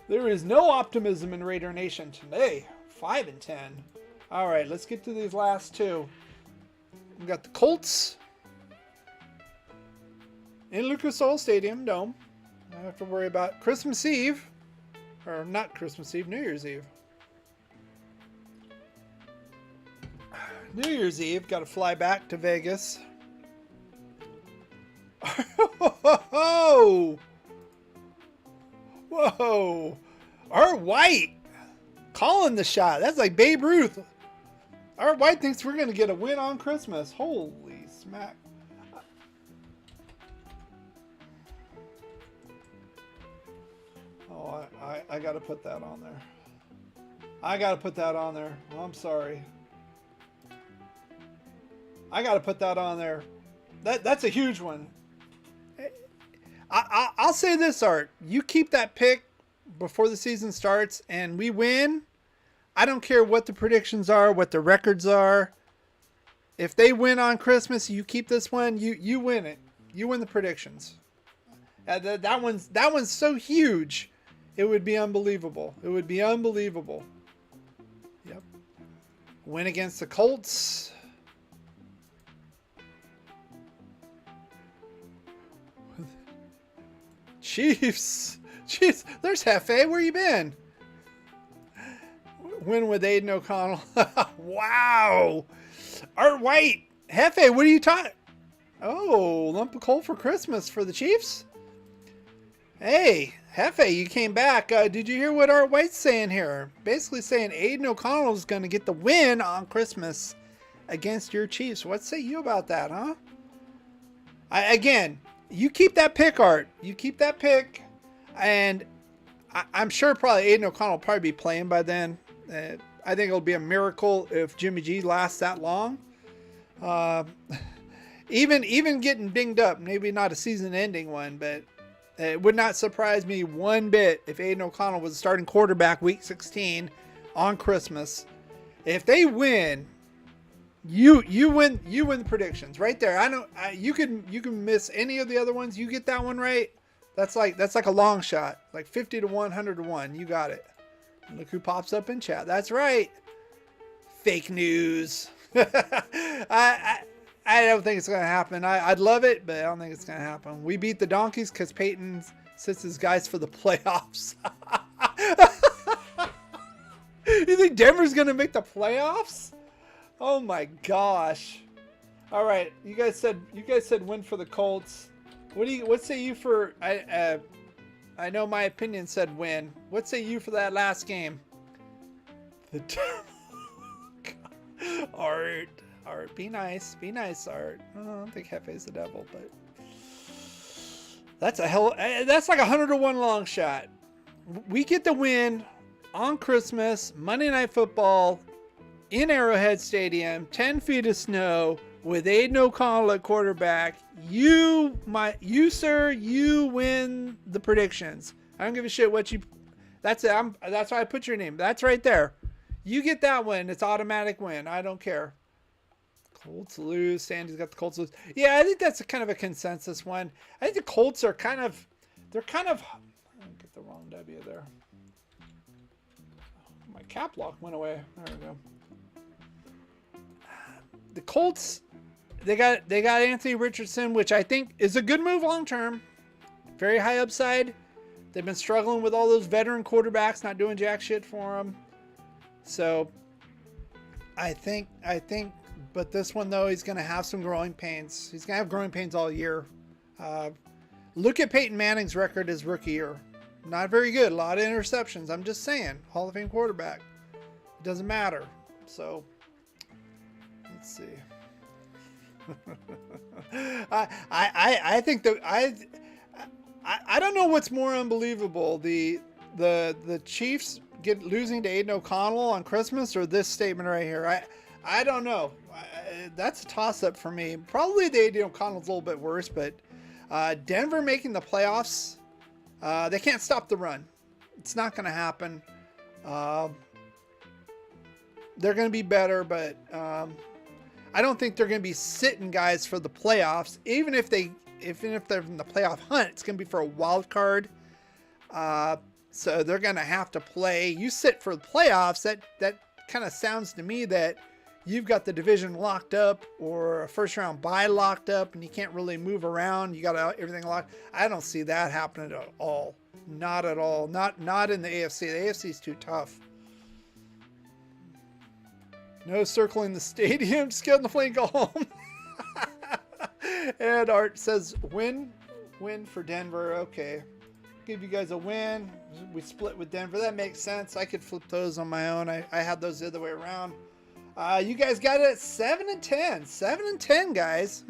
there is no optimism in Raider Nation today. 5-10. All right, let's get to these last two. We got the Colts in Lucas Oil Stadium Dome. I don't have to worry about Christmas Eve, or not Christmas Eve, New Year's Eve. New Year's Eve, got to fly back to Vegas. Whoa! Whoa! Art White calling the shot. That's like Babe Ruth. Art White thinks we're going to get a win on Christmas. Holy smack. Oh, I got to put that on there. I got to put that on there. Oh, I'm sorry. I got to put that on there. That's a huge one. I'll say this, Art. You keep that pick before the season starts and we win. I don't care what the predictions are, what the records are. If they win on Christmas, you keep this one. You win it. You win the predictions. That one's so huge. It would be unbelievable. It would be unbelievable. Yep. Win against the Colts. Chiefs. Jeez, there's Hefe. Where you been? Win with Aiden O'Connell. Wow. Art White. Hefe, what are you talking? Oh, lump of coal for Christmas for the Chiefs? Hey, Hefe, you came back. Did you hear what Art White's saying here? Basically saying Aiden O'Connell is going to get the win on Christmas against your Chiefs. What say you about that, huh? Again, you keep that pick, Art. You keep that pick. And I'm sure probably Aiden O'Connell will probably be playing by then. I think it'll be a miracle if Jimmy G lasts that long. Even getting dinged up, maybe not a season-ending one, but it would not surprise me one bit if Aiden O'Connell was the starting quarterback week 16 on Christmas. If they win, you win the predictions right there. I know you can miss any of the other ones. You get that one right. That's like a long shot, like 50 to 100 to 1. You got it. Look who pops up in chat. That's right. Fake news. I don't think it's going to happen. I'd love it, but I don't think it's going to happen. We beat the Donkeys because Peyton sits his guys for the playoffs. You think Denver's going to make the playoffs? Oh my gosh. All right. You guys said win for the Colts. What say you for, I know my opinion said win. What say you for that last game? Art, be nice, Art. I don't think Hefe's the devil, but that's like 100 to 1 long shot. We get the win on Christmas, Monday Night Football, in Arrowhead Stadium, 10 feet of snow, with Aiden O'Connell at quarterback. You win the predictions. I don't give a shit what you. That's it. That's why I put your name. That's right there. You get that one. It's automatic win. I don't care. Colts lose. Sandy's got the Colts lose. Yeah, I think that's a kind of a consensus one. I think the Colts are kind of. I get the wrong W there. My cap lock went away. There we go. The Colts. They got Anthony Richardson, which I think is a good move long term. Very high upside. They've been struggling with all those veteran quarterbacks not doing jack shit for them. So I think, but this one though, he's going to have some growing pains. He's going to have growing pains all year. Look at Peyton Manning's record his rookie year. Not very good. A lot of interceptions. I'm just saying. Hall of Fame quarterback. It doesn't matter. So, let's see. I think that I don't know what's more unbelievable. The Chiefs losing to Aiden O'Connell on Christmas, or this statement right here. I don't know. That's a toss-up for me. Probably the Aiden O'Connell's a little bit worse, but Denver making the playoffs, they can't stop the run. It's not going to happen. They're going to be better, but I don't think they're going to be sitting guys for the playoffs. Even if they're in the playoff hunt, it's going to be for a wild card. So they're going to have to play. You sit for the playoffs. That kind of sounds to me that you've got the division locked up or a first round bye locked up and you can't really move around. You got everything locked. I don't see that happening at all. Not at all. Not in the AFC. The AFC is too tough. No circling the stadium. Just get on the plane and go home. And Art says win for Denver. Okay. Give you guys a win. We split with Denver. That makes sense. I could flip those on my own. I had those the other way around. You guys got it at 7-10. 7-10, guys.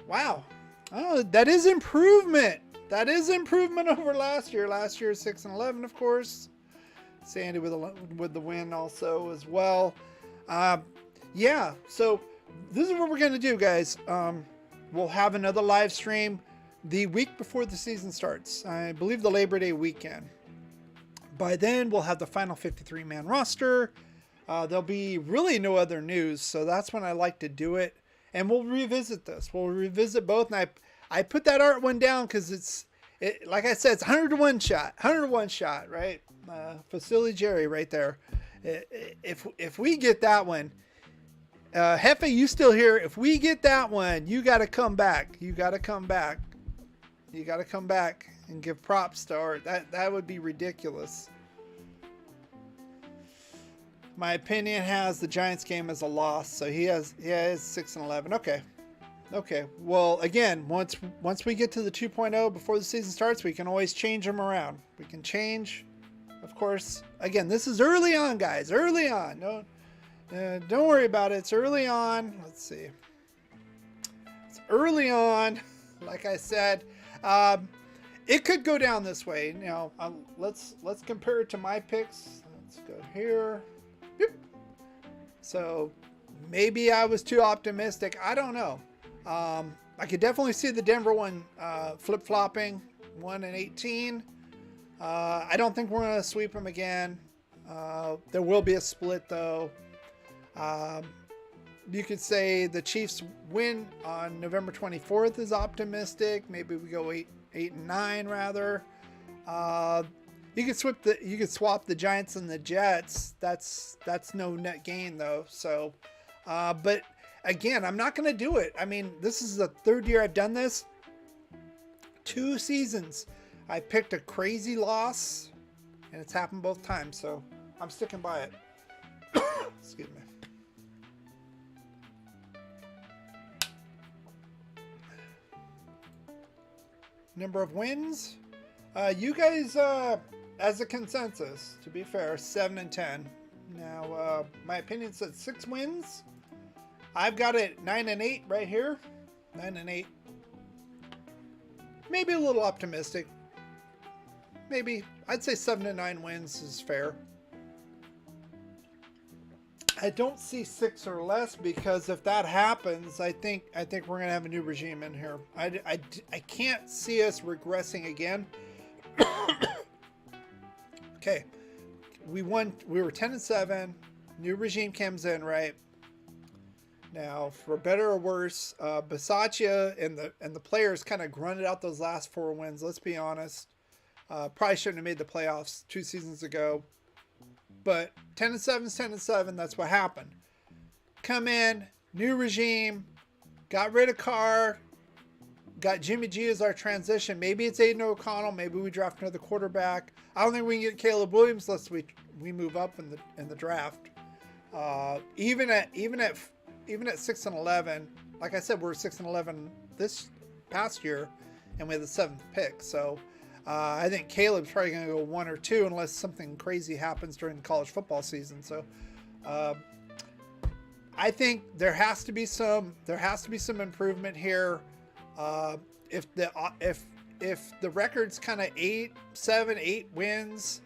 Wow. Oh, that is improvement. That is improvement over last year. Last year 6-11, of course. Sandy with the win also as well. Yeah. So this is what we're gonna do, guys. We'll have another live stream the week before the season starts. I believe the Labor Day weekend. By then, we'll have the final 53-man roster. There'll be really no other news, so that's when I like to do it. And we'll revisit this. We'll revisit both. And I put that Art one down because like I said, it's 100 to 1 shot. 100 to 1 shot, right? Facility Jerry right there. If we get that one, Hefe, you still here? If we get that one, you got to come back. You got to come back. You got to come back and give props to Art. That would be ridiculous. My opinion has the Giants game as a loss, so he has 6-11. Okay. Well, again, once we get to the 2.0 before the season starts, we can always change them around. We can change, of course. Again, this is early on, guys. Early on. No, don't worry about it. It's early on. Let's see. It's early on. Like I said, it could go down this way. Now, let's compare it to my picks. Let's go here. Yep. So maybe I was too optimistic. I don't know. I could definitely see the Denver one flip-flopping, 1-18. I don't think we're going to sweep them again. There will be a split, though. You could say the Chiefs win on November 24th is optimistic. Maybe we go 8-9 rather. You could swap the Giants and the Jets. That's no net gain though. So, but again, I'm not going to do it. I mean, this is the third year I've done this. 2 seasons. I picked a crazy loss, and it's happened both times. So I'm sticking by it. Excuse me. Number of wins. You guys, as a consensus, to be fair, 7-10. Now, my opinion said 6 wins. I've got it 9-8 right here. 9-8. Maybe a little optimistic. Maybe I'd say 7-9 wins is fair. I don't see 6 or less because if that happens, I think we're gonna have a new regime in here. I can't see us regressing again. Okay, we won. We were 10-7. New regime comes in, right? Now, for better or worse, Bisaccia and the players kind of grunted out those last 4 wins. Let's be honest. Probably shouldn't have made the playoffs 2 seasons ago. But 10-7 is 10-7. That's what happened. Come in, new regime, got rid of Carr, got Jimmy G as our transition. Maybe it's Aiden O'Connell. Maybe we draft another quarterback. I don't think we can get Caleb Williams unless we move up in the draft. Even at 6-11, like I said, we're 6-11 this past year, and we had the 7th pick. So I think Caleb's probably going to go 1 or 2 unless something crazy happens during the college football season. So I think there has to be some improvement here. If the record's kind of 8 wins,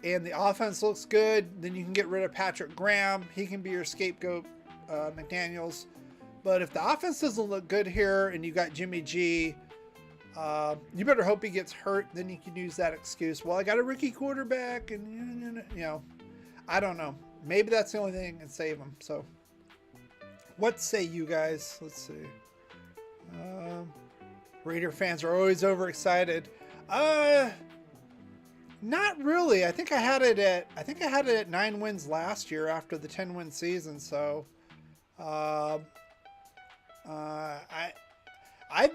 and the offense looks good, then you can get rid of Patrick Graham. He can be your scapegoat, McDaniels. But if the offense doesn't look good here and you got Jimmy G, you better hope he gets hurt. Then you can use that excuse. Well, I got a rookie quarterback, and I don't know. Maybe that's the only thing that can save him. So, what say you guys? Let's see. Raider fans are always overexcited. Not really. I think I had it at 9 wins last year after the 10-win season. So, I've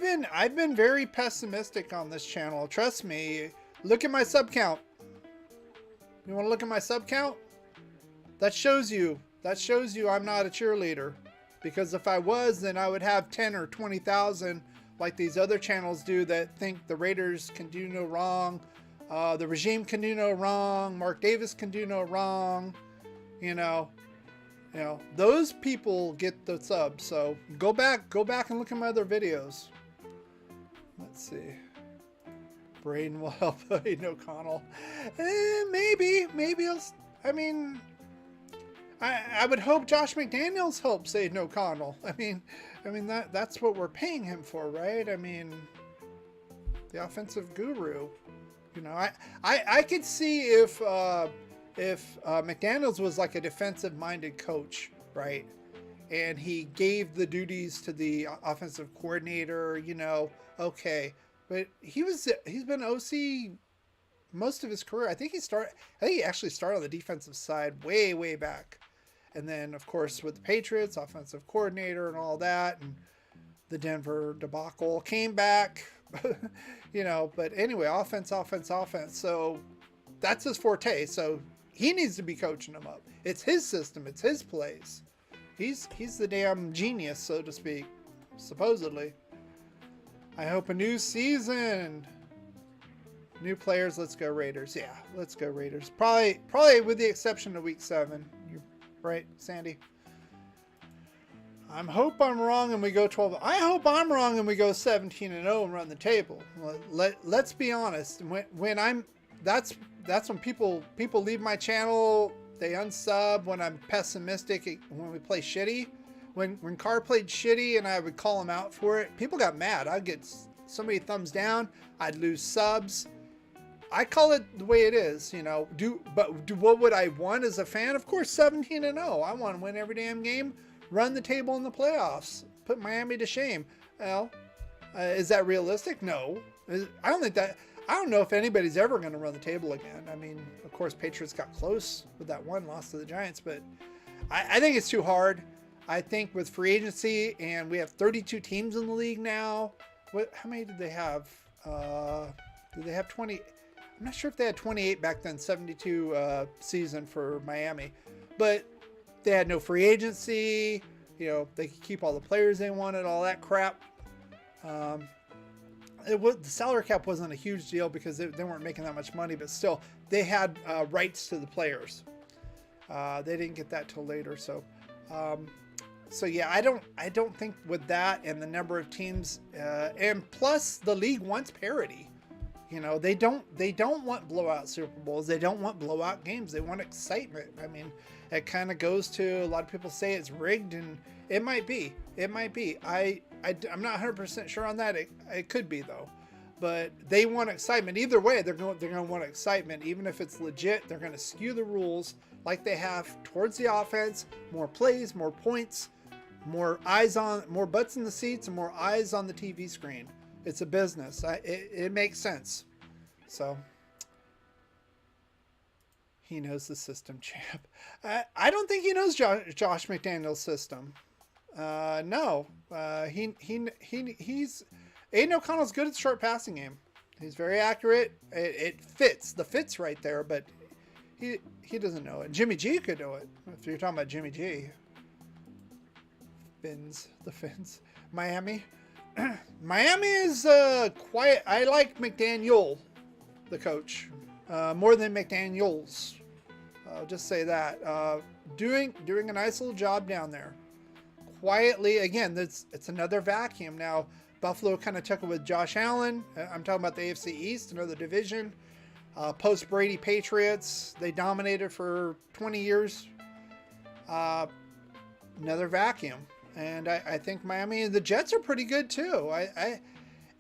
been very pessimistic on this channel. Trust me. Look at my sub count. You want to look at my sub count? That shows you I'm not a cheerleader. Because if I was, then I would have 10 or 20,000 like these other channels do that think the Raiders can do no wrong. The regime can do no wrong. Mark Davis can do no wrong. Those people get the subs. So go back and look at my other videos. Let's see. Braden will help Aiden O'Connell. Maybe I would hope Josh McDaniels helps Aiden O'Connell. I mean that's what we're paying him for, right? I mean, the offensive guru. I could see if McDaniels was like a defensive-minded coach, right? And he gave the duties to the offensive coordinator, okay. But he's been OC most of his career. I think he actually started on the defensive side way back. And then, of course, with the Patriots, offensive coordinator and all that, and the Denver debacle, came back, but anyway, offense. So that's his forte. So he needs to be coaching them up. It's his system. It's his plays. He's the damn genius, so to speak, supposedly. I hope a new season. New players, let's go Raiders. Yeah, let's go Raiders. Probably with the exception of week 7. You're right, Sandy. I hope I'm wrong and we go 12. I hope I'm wrong and we go 17-0 and run the table. Let's be honest. That's when people leave my channel. They unsub when I'm pessimistic. When we play shitty. When Carr played shitty and I would call him out for it, people got mad. I'd get so many thumbs down. I'd lose subs. I call it the way it is, what would I want as a fan? Of course, 17-0. I want to win every damn game, run the table in the playoffs, put Miami to shame. Well, is that realistic? No. I don't know if anybody's ever going to run the table again. I mean, of course, Patriots got close with that one loss to the Giants, but I think it's too hard. I think with free agency, and we have 32 teams in the league now. How many did they have? Did they have 20? I'm not sure if they had 28 back then, 72 season for Miami. But they had no free agency. They could keep all the players they wanted, all that crap. The salary cap wasn't a huge deal because they weren't making that much money, but still, they had rights to the players. They didn't get that till later, so yeah, I don't think with that and the number of teams, and plus the league wants parity. They don't want blowout Super Bowls. They don't want blowout games. They want excitement. I mean, it kind of goes to, a lot of people say it's rigged, and it might be. I'm not 100% sure on that. It could be though. But they want excitement. Either way, they're going to want excitement. Even if it's legit, they're going to skew the rules like they have towards the offense. More plays, more points, more butts in the seats, and more eyes on the TV screen. It's a business. It makes sense. So he knows the system, champ. I don't think he knows Josh McDaniels' system. No. He's Aiden O'Connell's good at the short passing game. He's very accurate. It fits. The fit's right there, but He doesn't know it. Jimmy G could do it. If you're talking about Jimmy G. The Fins. Miami. Miami is quiet. I like McDaniel, the coach, more than McDaniels. I'll just say that. Doing a nice little job down there. Quietly, again, it's another vacuum. Now, Buffalo kind of took it with Josh Allen. I'm talking about the AFC East, another division. Post-Brady Patriots, they dominated for 20 years. Another vacuum. And I think Miami and the Jets are pretty good too.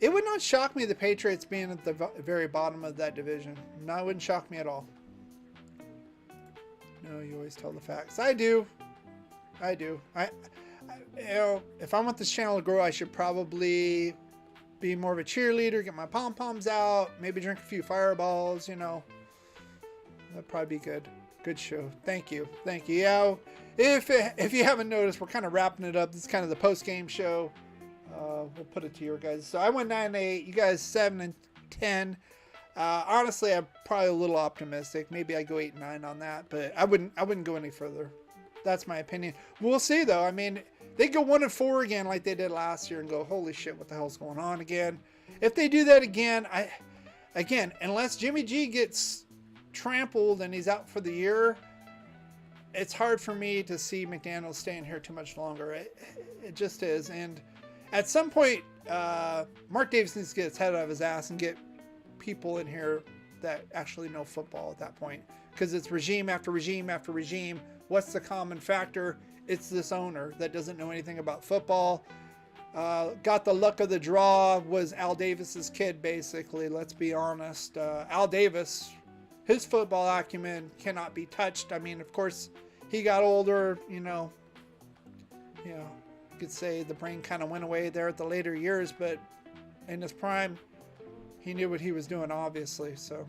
It would not shock me the Patriots being at the very bottom of that division. No, it wouldn't shock me at all. No, you always tell the facts. I do. You know, if I want this channel to grow, I should probably be more of a cheerleader, get my pom-poms out, maybe drink a few fireballs, you know. That'd probably be good. Good show. Thank you. Yeah, if you haven't noticed, we're kind of wrapping it up. This is kind of the post-game show. We'll put it to you guys. So I went 9-8. You guys 7-10. Honestly, I'm probably a little optimistic. Maybe I go 8-9 on that, but I wouldn't go any further. That's my opinion. We'll see though. I mean, they go 1-4 again like they did last year and go, holy shit, what the hell's going on again? If they do that again, unless Jimmy G gets trampled and he's out for the year, it's hard for me to see McDaniels staying here too much longer. It just is. And at some point, Mark Davis needs to get his head out of his ass and get people in here that actually know football at that point, because it's regime after regime after regime. What's the common factor? It's this owner that doesn't know anything about football. Got the luck of the draw, was Al Davis's kid, basically. Let's be honest. Al Davis, his football acumen cannot be touched. I mean, of course, he got older, you know, you could say the brain kind of went away there at the later years, but in his prime, he knew what he was doing, obviously. So,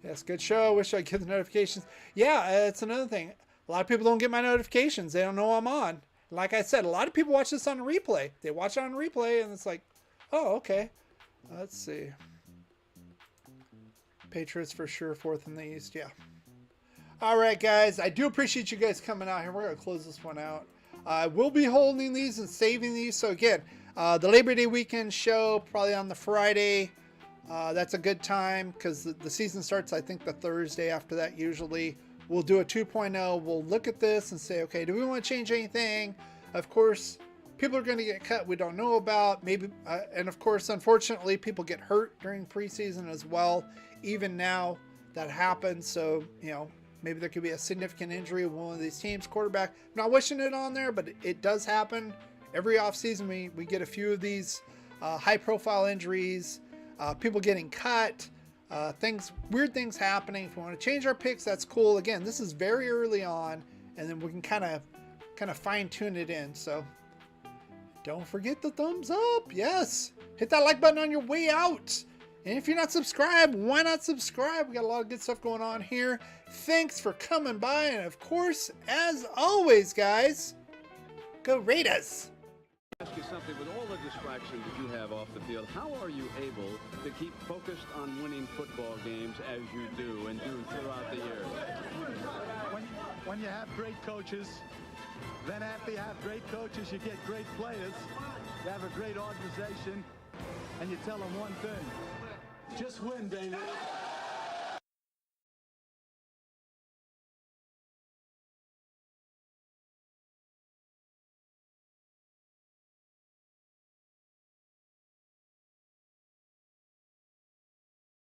yes, good show. Wish I'd get the notifications. Yeah, it's another thing. A lot of people don't get my notifications. They don't know I'm on. Like I said, a lot of people watch this on a replay. They watch it on replay, and it's like, oh, okay. Let's see. Patriots for sure, 4th in the East. Yeah. All right, guys. I do appreciate you guys coming out here. We're going to close this one out. I will be holding these and saving these. So, again, the Labor Day weekend show, probably on the Friday. That's a good time because the season starts, I think, the Thursday after that usually. We'll do a 2.0. We'll look at this and say, okay, do we want to change anything? Of course, people are going to get cut we don't know about. Maybe, and of course, unfortunately, people get hurt during preseason as well. Even now, that happens. So, you know, maybe there could be a significant injury with one of these teams' quarterback. I'm not wishing it on there, but it does happen. Every offseason, we get a few of these high-profile injuries, people getting cut. Weird things happening. If we want to change our picks, that's cool. Again, this is very early on, and then we can kind of fine tune it in. So don't forget the thumbs up. Yes, hit that like button on your way out. And if you're not subscribed, why not subscribe? We got a lot of good stuff going on here. Thanks for coming by, and of course, as always, guys, go Raiders. Ask you something. With all the distractions that you have off the field, how are you able to keep focused on winning football games as you do and do throughout the years? When you have great coaches, then after you have great coaches, you get great players. You have a great organization, and you tell them one thing: just win, baby.